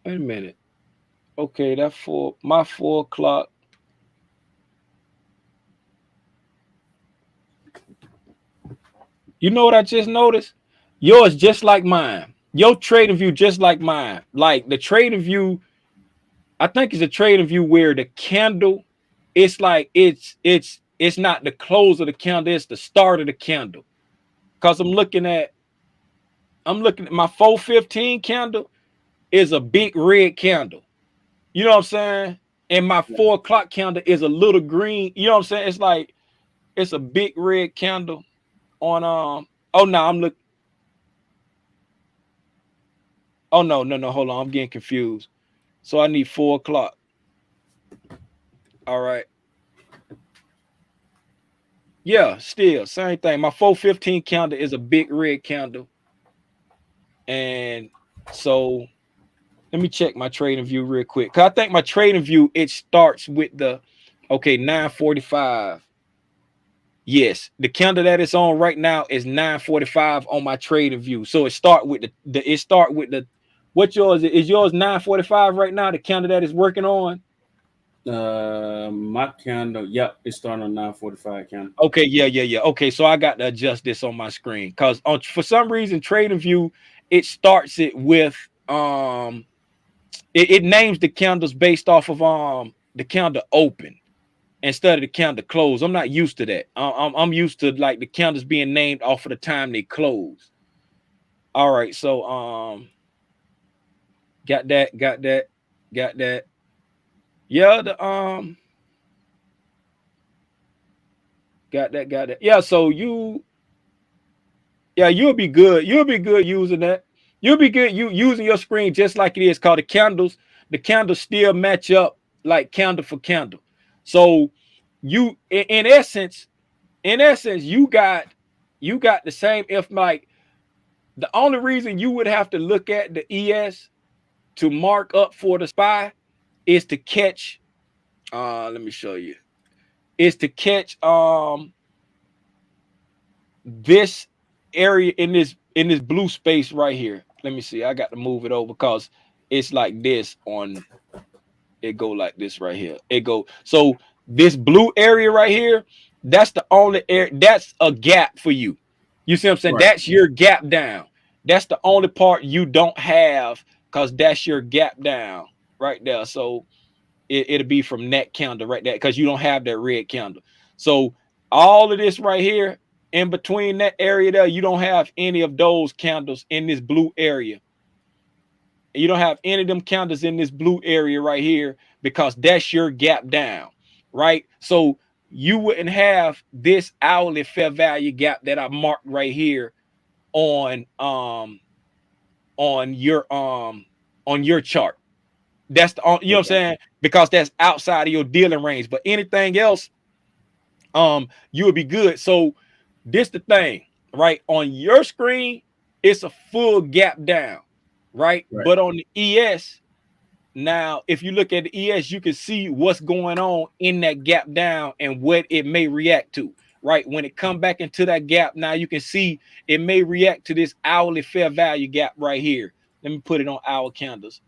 Wait a minute. Okay, that my 4 o'clock. You know what I just noticed? Yours just like mine. Your trading view just like mine. Like the trading view, I think it's a trading view where the candle, it's like it's not the close of the candle, it's the start of the candle. Because I'm looking at my 415 candle is a big red candle. You know what I'm saying? And my 4 o'clock candle is a little green. You know what I'm saying? It's like it's a big red candle on oh no, I'm looking. Oh no, hold on. I'm getting confused. So I need 4 o'clock. All right. Yeah, still same thing. My 415 candle is a big red candle. And so let me check my trading view real quick. Cause I think my trading view, it starts with the 9:45. Yes, the candle that it's on right now is 9:45 on my trading view. So it start with the what yours is yours 9:45 right now, the candle that is working on. My candle, yep, it's starting on 9:45 candle. Okay, yeah. Okay, so I got to adjust this on my screen because for some reason, trading view, it starts it with it names the candles based off of the candle open instead of the candle close. I'm not used to that. I'm used to like the candles being named off of the time they close. All right, so got that. Yeah, the got that. Yeah, so you'll be good. You'll be good using that. You'll be good using your screen just like it is called the candles. The candles still match up like candle for candle. So you in essence, you got the same. If like the only reason you would have to look at the ES to mark up for the SPY is to catch. Let me show you. Is to catch this area in this blue space right here. Let me see. I got to move it over because it's like this on. It go like this right here. It go so this blue area right here. That's the only area. That's a gap for you. You see what I'm saying? Right. That's your gap down. That's the only part you don't have because that's your gap down right there. So it'll be from that candle right there because you don't have that red candle. So all of this right here in between that area there, you don't have any of those candles in this blue area. You don't have any of them candles in this blue area right here because that's your gap down, right? So you wouldn't have this hourly fair value gap that I marked right here on your chart. That's the you know what I'm saying? Because that's outside of your dealing range. But anything else, you would be good. So this the thing, right? On your screen, it's a full gap down, right? But on the ES, now if you look at the ES, you can see what's going on in that gap down and what it may react to. Right when it come back into that gap, now you can see it may react to this hourly fair value gap right here. Let me put it on hour candles,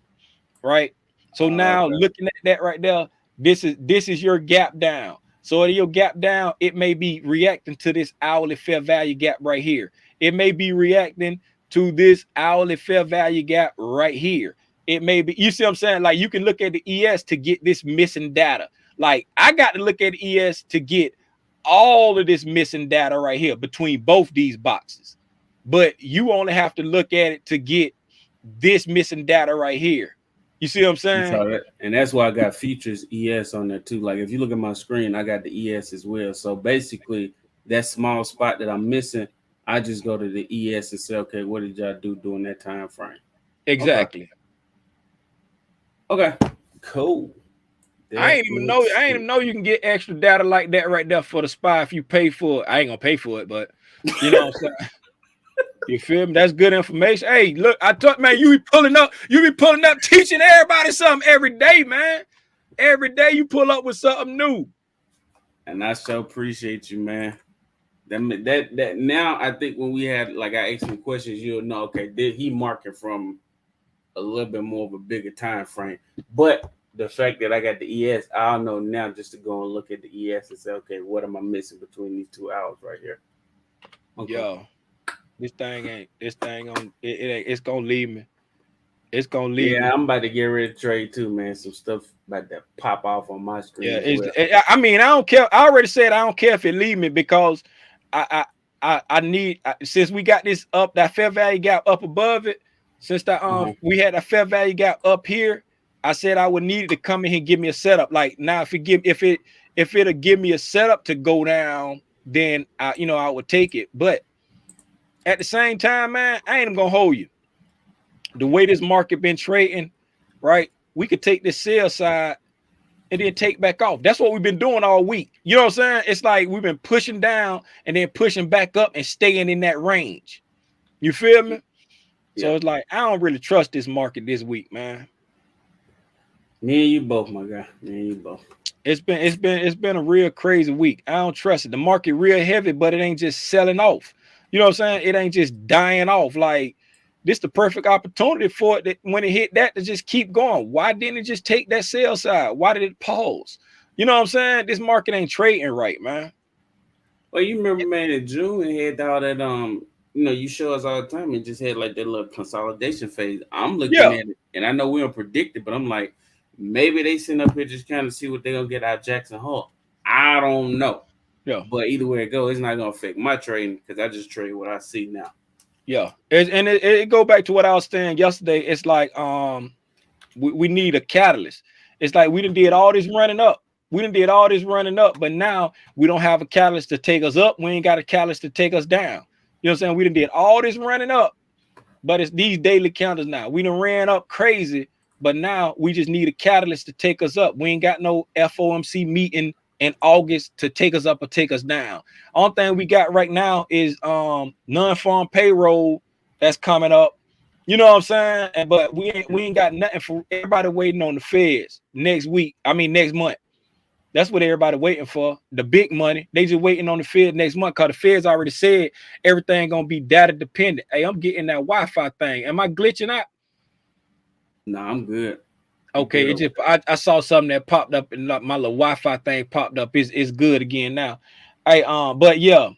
right? So now looking at that right there, this is your gap down. So your gap down, it may be reacting to this hourly fair value gap right here. It may be reacting to this hourly fair value gap right here. It may be, you see what I'm saying? Like you can look at the ES to get this missing data. Like I got to look at the ES to get all of this missing data right here between both these boxes. But you only have to look at it to get this missing data right here. You see what I'm saying? And that's why I got features ES on there too. Like if you look at my screen, I got the ES as well. So basically, that small spot that I'm missing, I just go to the ES and say, okay, what did y'all do during that time frame? Exactly. Okay. Cool. I ain't even know you can get extra data like that right there for the SPY if you pay for it. I ain't gonna pay for it, but you know what I'm saying. You feel me? That's good information. Hey, look, I thought, man, you be pulling up, teaching everybody something every day, man. Every day you pull up with something new. And I so appreciate you, man. That now I think when we had like I asked some questions, you'll know. Okay, did he market from a little bit more of a bigger time frame? But the fact that I got the ES, I'll know now just to go and look at the ES and say, okay, what am I missing between these 2 hours right here? Okay. Yo, this thing on it's gonna leave me. It's gonna leave Yeah, me. I'm about to get ready to trade too, man. Some stuff about to pop off on my screen Yeah, as well. I mean, I don't care. I already said I don't care if it leave me because I need since we got this up, that fair value gap up above it. Since that Uh-huh. we had a fair value gap up here, I said I would need it to come in here and give me a setup. Like now, if it'll give me a setup to go down, then I would take it. But at the same time, man, I ain't gonna hold you. The way this market been trading, right? We could take this sell side and then take back off. That's what we've been doing all week. You know what I'm saying? It's like we've been pushing down and then pushing back up and staying in that range. You feel me? Yeah. So it's like I don't really trust this market this week, man. Me and you both, my guy. Me and you both. It's been a real crazy week. I don't trust it. The market real heavy, but it ain't just selling off. You know what I'm saying? It ain't just dying off. Like this the perfect opportunity for it that when it hit that to just keep going. Why didn't it just take that sell side? Why did it pause? You know what I'm saying? This market ain't trading right, man. Well, you remember, man, in June it had all that you show us all the time. It just had like that little consolidation phase. I'm looking Yeah, at it, and I know we don't predict it, but I'm like, maybe they sitting up here just kind of see what they're gonna get out of Jackson Hole. I don't know, yeah, but either way it goes, it's not gonna affect my trading because I just trade what I see now. yeah. It go back to what I was saying yesterday. It's like we need a catalyst. It's like we done did all this running up. We done did all this running up, but now we don't have a catalyst to take us up. We ain't got a catalyst to take us down. You know what I'm saying? We done did all this running up, but it's these daily counters now. We done ran up crazy, but now we just need a catalyst to take us up. We ain't got no FOMC meeting in August to take us up or take us down. Only thing we got right now is non-farm payroll that's coming up. You know what I'm saying? But we ain't got nothing for everybody waiting on the feds next week. I mean next month. That's what everybody waiting for. The big money. They just waiting on the Fed next month because the Feds already said everything gonna be data dependent. Hey, I'm getting that Wi-Fi thing. Am I glitching out? No, I'm good. I'm Okay, good it over just I saw something that popped up and my little Wi-Fi thing popped up. It's good again now. Hey, but yeah,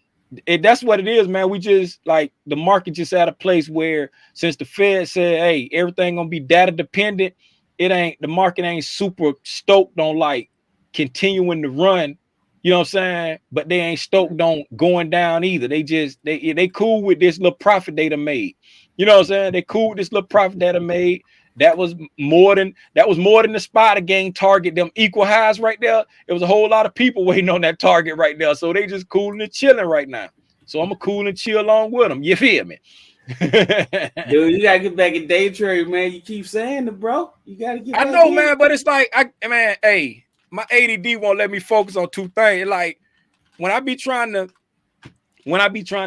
that's what it is, man. We just like the market just at a place where since the Fed said, hey, everything gonna be data dependent, the market ain't super stoked on like continuing to run. You know what I'm saying? But they ain't stoked on going down either. They cool with this little profit they done made. You know what I'm saying? They cool with this little profit that I made. That was more than the spider gang target. Them equal highs right there. It was a whole lot of people waiting on that target right there. So they just cooling and chilling right now. So I'm a cool and chill along with them. You feel me? Dude, you gotta get back in day trade, man. You keep saying it, bro. You gotta get I back know, in it. man, but it's like hey, my ADD won't let me focus on two things. Like when I be trying to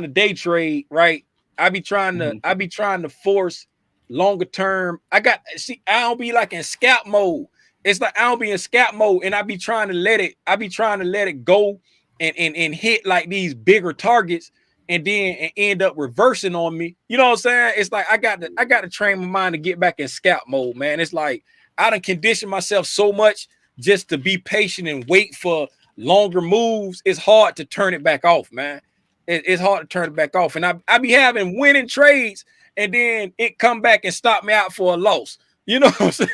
day trade, right? Mhm. I be trying to force longer term. I don't be like in scalp mode. It's like I don't be in scalp mode and I be trying to let it go and hit like these bigger targets and then end up reversing on me. You know what I'm saying? It's like I got to train my mind to get back in scalp mode, man. It's like I done conditioned myself so much just to be patient and wait for longer moves. It's hard to turn it back off, man. It's hard to turn it back off. And I be having winning trades and then it come back and stop me out for a loss. You know what I'm saying?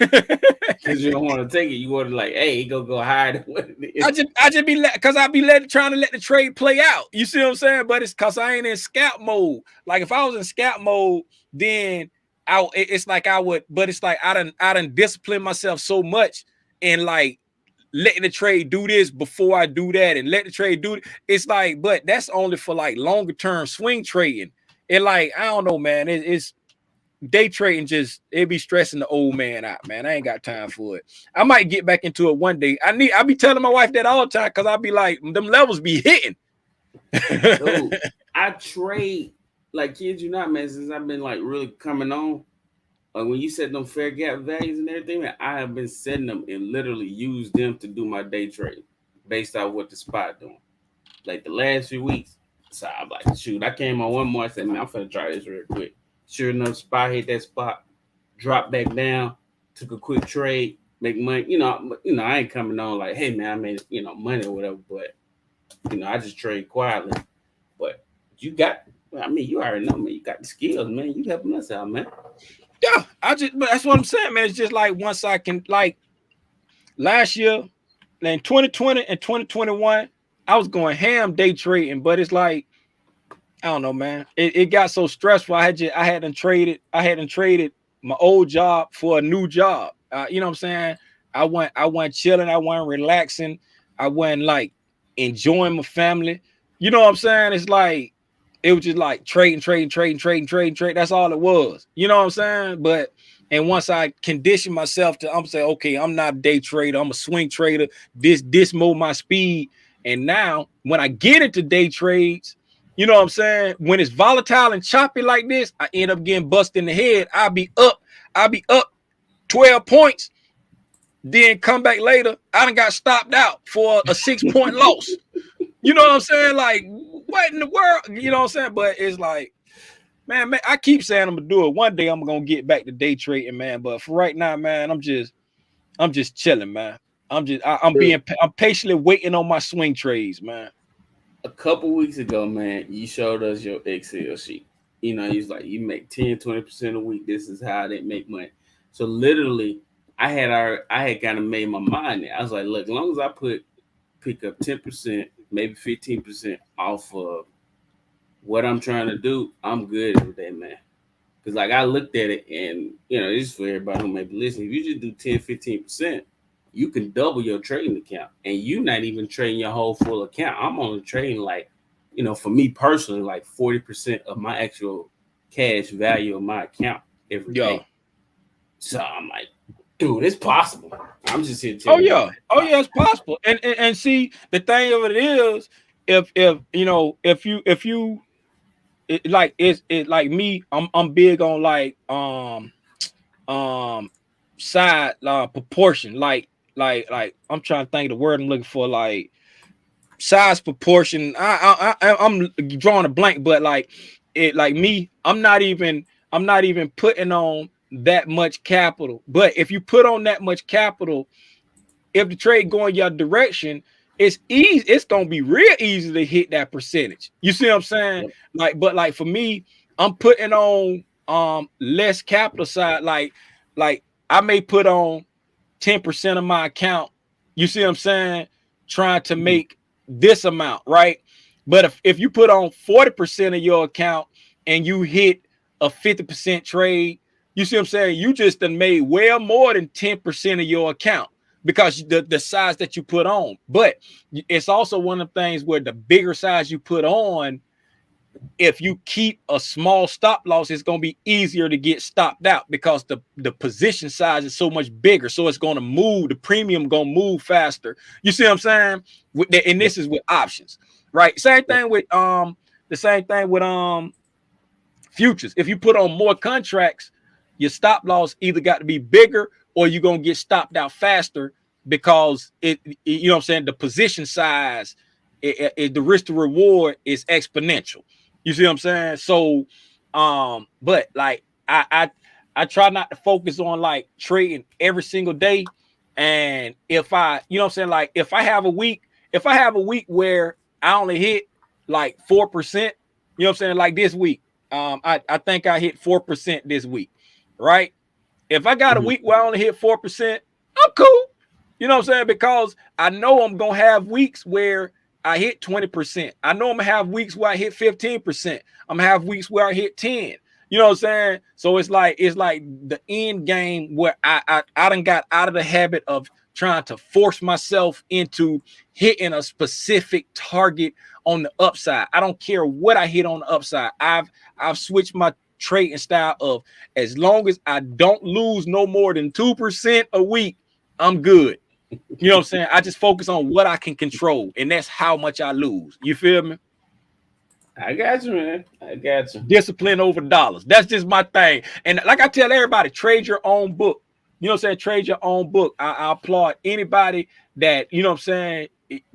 Because you don't want to take it. You want to like, hey, it go higher than what it is. I just be because I be trying to let the trade play out. You see what I'm saying? But it's because I ain't in scalp mode. Like if I was in scalp mode, then it's like I would, but it's like I done discipline myself so much and like letting the trade do this before I do that and let the trade do it. It's like, but that's only for like longer term swing trading. And like, I don't know, man. It's day trading just it be stressing the old man out, man. I ain't got time for it. I might get back into it one day. I be telling my wife that all the time because I be like, them levels be hitting. Dude, I trade like kids you not, man, since I've been like really coming on. Like when you set them fair gap values and everything, man, I have been setting them and literally use them to do my day trade based on what the spot doing. Like the last few weeks, So I'm like, shoot, I came on one more. I said, man, I'm finna try this real quick. Sure enough, spot hit that spot, dropped back down, took a quick trade, make money. I ain't coming on like, hey man, I made money or whatever. But I just trade quietly. But you got, you already know, man. You got the skills, man. You helping us out, man. Yeah, but that's what I'm saying, man. It's just like once I can, like last year, in 2020 and 2021, I was going ham day trading, but it's like, I don't know, man. It got so stressful. I hadn't traded my old job for a new job. You know what I'm saying? I went chilling, I went relaxing, I went like enjoying my family. You know what I'm saying? It's like it was just like trading. That's all it was. You know what I'm saying? But and once I condition myself to, I'm saying, okay, I'm not a day trader, I'm a swing trader. This move my speed. And now when I get into day trades, you know what I'm saying? When it's volatile and choppy like this, I end up getting busted in the head. I'll be up 12 points. Then come back later, I done got stopped out for a 6-point loss. You know what I'm saying? Like, what in the world? You know what I'm saying? But it's like, man, I keep saying I'm gonna do it. One day I'm gonna get back to day trading, man. But for right now, man, I'm just chilling, man. I'm patiently waiting on my swing trades, man. A couple weeks ago, man, you showed us your Excel sheet. You was like, you make 10-20% a week. This is how they make money. So literally, I had kind of made my mind there. I was like, look, as long as I pick up 10%, maybe 15% off of what I'm trying to do, I'm good with that, man. Because like I looked at it, and this is for everybody who may be listening. If you just do 10-15%, you can double your trading account, and you're not even trading your whole full account. I'm only trading like, for me personally, like 40% of my actual cash value of my account every day. So I'm like, dude, it's possible. I'm just here to tell you. Oh yeah, it's possible. And see, the thing of it is, if you it's like me, I'm big on like side proportion, like I'm trying to think of the word I'm looking for, like size proportion. I'm drawing a blank, but like me, I'm not even putting on that much capital. But if you put on that much capital, if the trade going your direction, it's easy. It's gonna be real easy to hit that percentage. You see what I'm saying? Yep. But for me, I'm putting on less capital side. Like I may put on 10% of my account. You see what I'm saying? Trying to make this amount, right? But if you put on 40% of your account and you hit a 50% trade, you see what I'm saying? You just done made well more than 10% of your account, because the size that you put on. But it's also one of the things where the bigger size you put on, if you keep a small stop loss, it's going to be easier to get stopped out, because the position size is so much bigger. So it's going to move, the premium going to move faster. You see what I'm saying? And this is with options, right? Same thing with futures. If you put on more contracts, your stop loss either got to be bigger, or you're going to get stopped out faster, because you know what I'm saying, the position size, the risk to reward is exponential. You see what I'm saying? So but like I try not to focus on like trading every single day. And if I, you know what I'm saying, like if I have a week where I only hit like 4%, you know what I'm saying, like this week, I think I hit 4% this week, right? If I got a week where I only hit 4%, I'm cool. You know what I'm saying? Because I know I'm going to have weeks where I hit 20%. I know I'm going to have weeks where I hit 15%. I'm going to have weeks where I hit 10. You know what I'm saying? So it's like the end game where I done got out of the habit of trying to force myself into hitting a specific target on the upside. I don't care what I hit on the upside. I've switched my trading style of, as long as I don't lose no more than 2% a week, I'm good. You know what I'm saying? I just focus on what I can control, and that's how much I lose. You feel me? I got you, man. I got you. Discipline over dollars. That's just my thing. And like I tell everybody, trade your own book. You know what I'm saying? Trade your own book. I applaud anybody that, you know what I'm saying,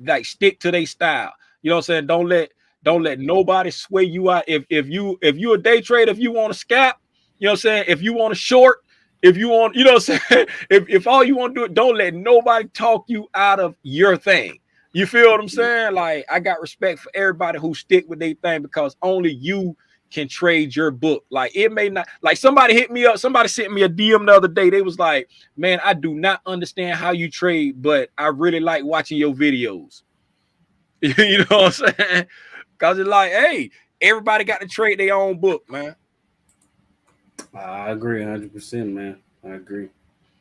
like stick to their style. You know what I'm saying? Don't let nobody sway you out. If you a day trader, if you want to scalp, you know what I'm saying? If you want to short, if you want, you know what I'm saying? If all you want to do it, don't let nobody talk you out of your thing. You feel what I'm saying? Like, I got respect for everybody who stick with their thing, because only you can trade your book. Like, it may not, like, somebody hit me up, somebody sent me a DM the other day. They was like, man, I do not understand how you trade, but I really like watching your videos. You know what I'm saying? Because it's like, hey, everybody got to trade their own book, man. I agree 100%, man. I agree.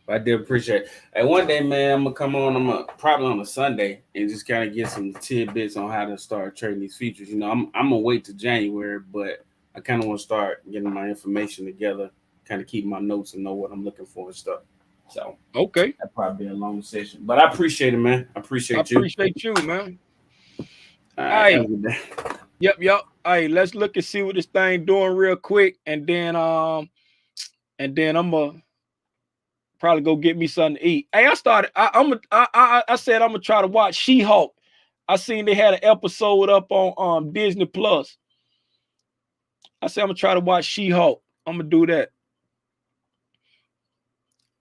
I did appreciate it. Hey, one day, man, I'm gonna come on. Probably on a Sunday and just kind of get some tidbits on how to start trading these features. You know, I'm gonna wait to January, but I kind of want to start getting my information together, kind of keep my notes and know what I'm looking for and stuff. So Okay, that'd probably be a long session, but I appreciate it, man. I appreciate you. Appreciate you, man. All right, have a Hey, good day. yep. Hey, let's look and see what this thing doing real quick, and then I'm gonna probably go get me something to eat. Hey, I said I'm gonna try to watch She-Hulk. I seen they had an episode up on Disney Plus. I said I'm gonna try to watch She-Hulk. I'm gonna do that.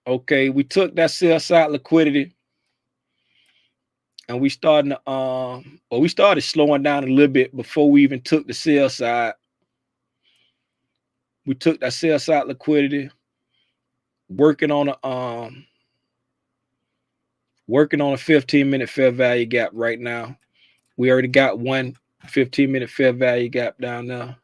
Okay, we took that sell side liquidity, and we started slowing down a little bit before we even took the sell side. We took that sell side liquidity, working on a 15-minute fair value gap right now. We already got one 15-minute fair value gap down there.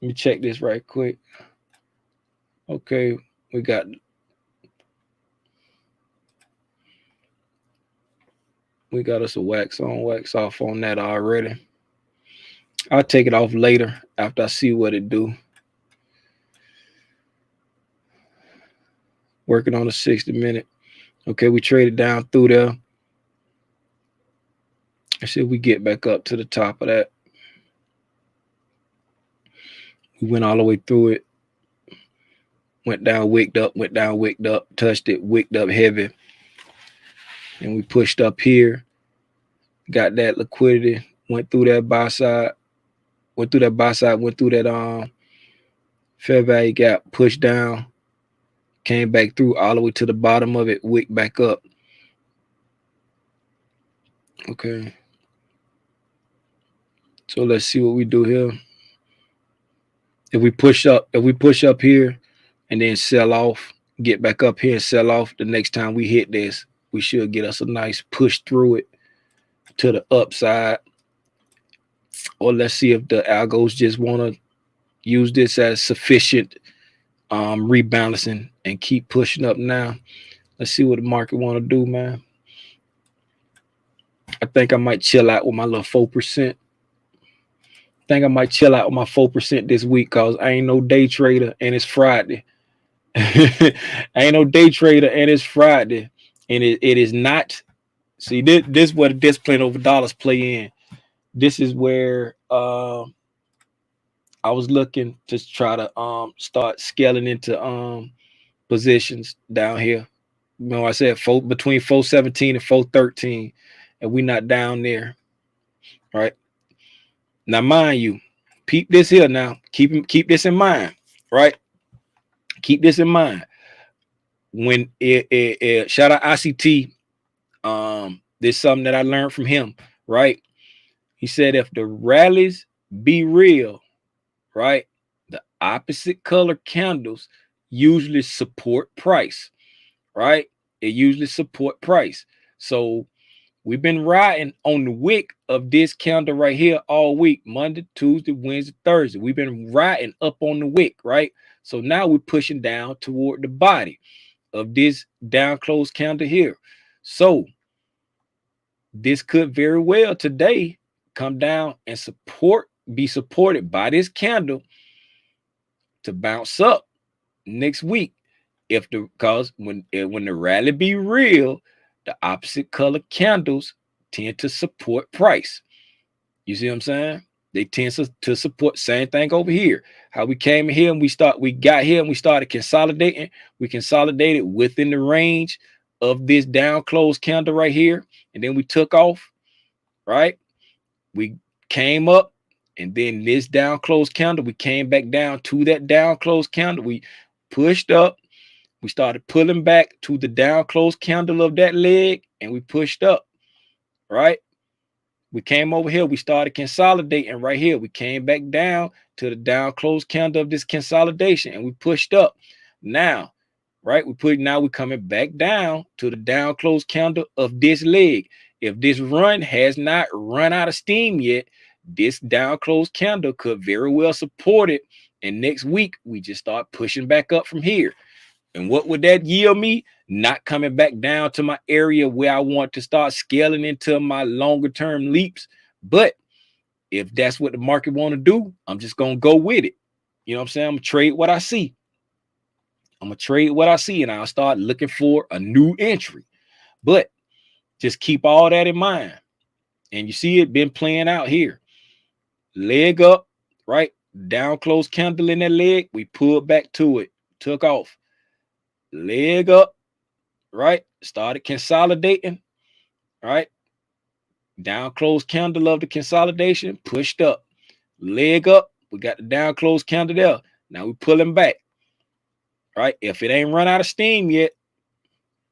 Let me check this right quick. Okay, we got us a wax on, wax off on that already. I'll take it off later after I see what it do. Working on a 60-minute. Okay, we traded down through there. I said we get back up to the top of that. We went all the way through it. Went down, wicked up, touched it, wicked up heavy. And we pushed up here. Got that liquidity. Went through that buy side. Went through that fair value gap, pushed down. Came back through all the way to the bottom of it, wicked back up. Okay. So let's see what we do here. If we push up here and then sell off, get back up here and sell off, the next time we hit this, we should get us a nice push through it to the upside. Or let's see if the algos just want to use this as sufficient rebalancing and keep pushing up now. Let's see what the market want to do, man. I think I might chill out with my little 4%. I think I might chill out with my 4% this week, because I ain't no day trader and it's Friday. I ain't no day trader and it's Friday. And it is not. See, this is where the discipline over dollars play in. This is where I was looking to try to start scaling into positions down here. You know, I said between 417 and 413, and we not down there. Right now, mind you, peep this here now. Keep this in mind, right? Keep this in mind. When shout out ICT, there's something that I learned from him, right? He said if the rallies be real, right, the opposite color candles usually support price, right? It usually support price. So we've been riding on the wick of this candle right here all week, Monday, Tuesday, Wednesday, Thursday. We've been riding up on the wick, right? So now we're pushing down toward the body of this down close candle here. So this could very well today come down and be supported by this candle to bounce up next week. Because when the rally be real, the opposite color candles tend to support price. You see what I'm saying? They tend to support. Same thing over here. How we came in here and we got here and we started consolidating. We consolidated within the range of this down close candle right here, and then we took off, right? We came up, and then this down close candle, we came back down to that down close candle. We pushed up, we started pulling back to the down close candle of that leg, and we pushed up, right? We came over here, we started consolidating right here. We came back down to the down close candle of this consolidation, and we pushed up. Now, right, now we're coming back down to the down close candle of this leg. If this run has not run out of steam yet, this down close candle could very well support it. And next week, we just start pushing back up from here. And what would that yield me? Not coming back down to my area where I want to start scaling into my longer term leaps. But if that's what the market want to do, I'm just going to go with it. You know what I'm saying? I'm going to trade what I see. And I'll start looking for a new entry. But just keep all that in mind. And you see it been playing out here. Leg up, right? Down close candle in that leg. We pulled back to it. Took off. Leg up, right? Started consolidating, right? Down close candle of the consolidation, pushed up. Leg up, we got the down close candle there. Now we're pulling back, right? If it ain't run out of steam yet,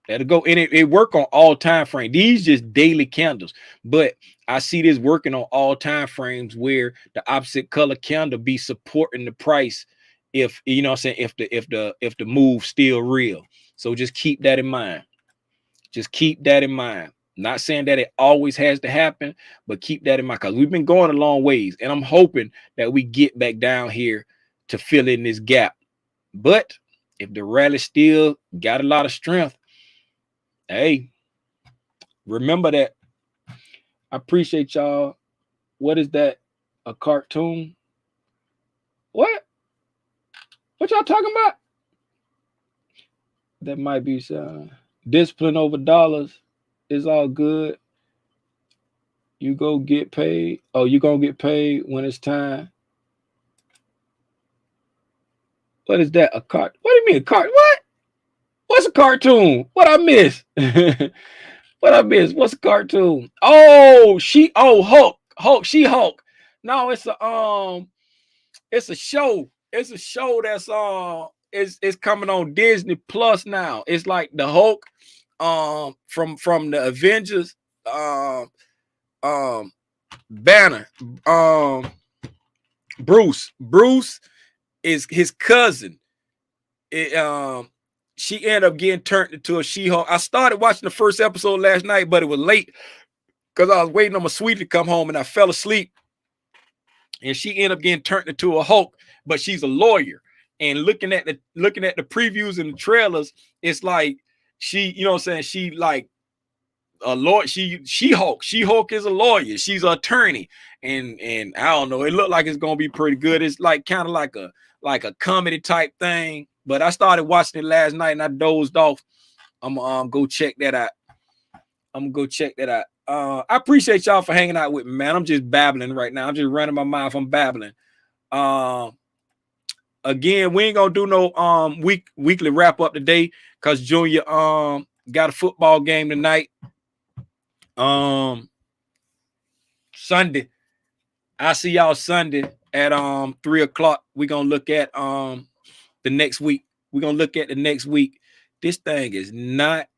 that'll go. And it work on all time frame. These just daily candles, but I see this working on all time frames where the opposite color candle be supporting the price. If you know what I'm saying, if the move still real. So just keep that in mind. Not saying that it always has to happen, but keep that in mind, because we've been going a long ways, and I'm hoping that we get back down here to fill in this gap. But if the rally still got a lot of strength, hey, remember that. I appreciate y'all. What is that? A cartoon? What y'all talking about? That might be discipline over dollars. Is all good. You go get paid. Oh, you gonna get paid when it's time. What is that? A cart? What do you mean a cart? What? What's a cartoon? What I miss? What I miss? What's a cartoon? Oh, Hulk, She-Hulk. No, it's a show. It's a show that's it's coming on Disney Plus now. It's like the Hulk from the Avengers Banner. Bruce is his cousin. She ended up getting turned into a She-Hulk. I started watching the first episode last night, but it was late because I was waiting on my sweetie to come home, and I fell asleep. And she ended up getting turned into a Hulk, but she's a lawyer. And looking at the previews and the trailers, it's like she, you know what I'm saying, she like a lawyer. She-Hulk. She-Hulk is a lawyer. She's an attorney. And I don't know. It looked like it's gonna be pretty good. It's like kind of like a comedy type thing. But I started watching it last night and I dozed off. I'm gonna go check that out. I appreciate y'all for hanging out with me, man. I'm just babbling right now. I'm just running my mouth. I'm babbling. Again, we ain't gonna do no weekly wrap up today because Junior got a football game tonight. Sunday. I see y'all Sunday at 3:00. We're gonna look at the next week. This thing is not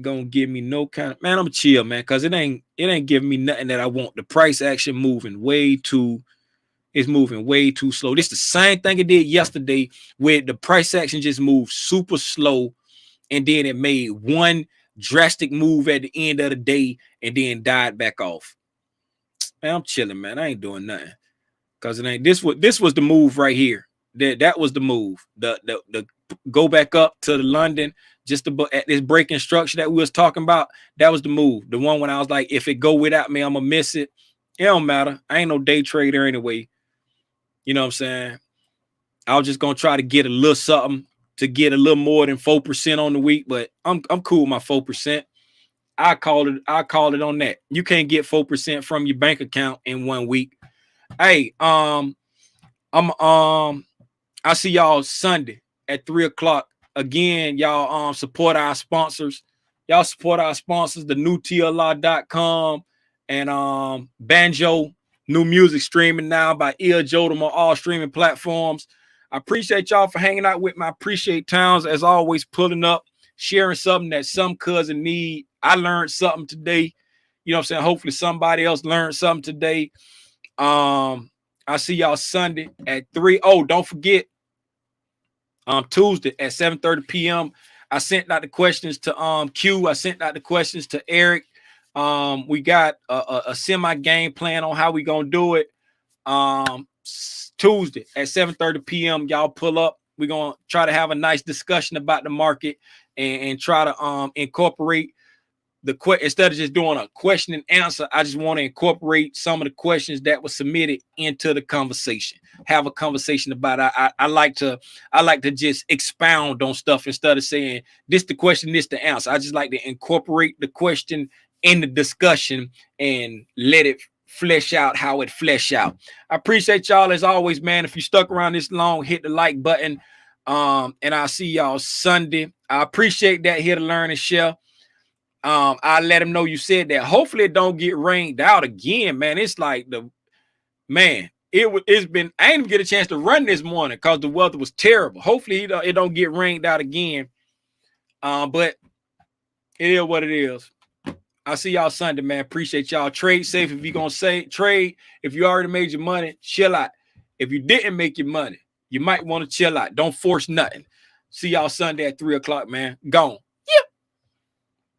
gonna give me no kind of, man, I'm chill, man, because it ain't giving me nothing that I want. The price action moving way too slow. This is the same thing it did yesterday, where the price action just moved super slow, and then it made one drastic move at the end of the day and then died back off. Man, I'm chilling, man. I ain't doing nothing. Because it ain't this was the move right here. That was the move. The go back up to the London, just at this breaking structure that we was talking about. That was the move. The one when I was like, if it go without me, I'm gonna miss it. It don't matter. I ain't no day trader anyway. You know what I'm saying? I was just gonna try to get a little something to get a little more than 4% on the week, but I'm cool with my 4%. I call it on that. You can't get 4% from your bank account in 1 week. Hey, I see y'all Sunday at 3:00. Again, y'all support our sponsors. Y'all support our sponsors, the newtlr.com and Banjo, new music streaming now by Ear Jodem on all streaming platforms. I appreciate y'all for hanging out with me. I appreciate Towns, as always, pulling up, sharing something that some cousin need. I learned something today. You know what I'm saying? Hopefully somebody else learned something today. I see y'all Sunday at 3. Oh, don't forget, Tuesday at 7:30 p.m. I sent out the questions to Q. I sent out the questions to Eric. We got a semi game plan on how we gonna do it. Tuesday at 7:30 p.m. Y'all pull up. We're gonna try to have a nice discussion about the market and try to incorporate instead of just doing a question and answer. I just want to incorporate some of the questions that were submitted into the conversation. Have a conversation about it. I like to just expound on stuff instead of saying this the question, this the answer. I just like to incorporate the question in the discussion and let it flesh out how it flesh out. I appreciate y'all as always, man. If you stuck around this long, hit the like button. And I'll see y'all Sunday. I appreciate that. Here to learn and share. I let him know you said that. Hopefully it don't get rained out again, man. It's like it's been, I didn't get a chance to run this morning because the weather was terrible. Hopefully it don't get rained out again. But it is what it is. I'll see y'all Sunday, man. Appreciate y'all. Trade safe if you're gonna say trade. If you already made your money, chill out. If you didn't make your money, you might want to chill out. Don't force nothing. See y'all Sunday at 3 o'clock, man. Gone.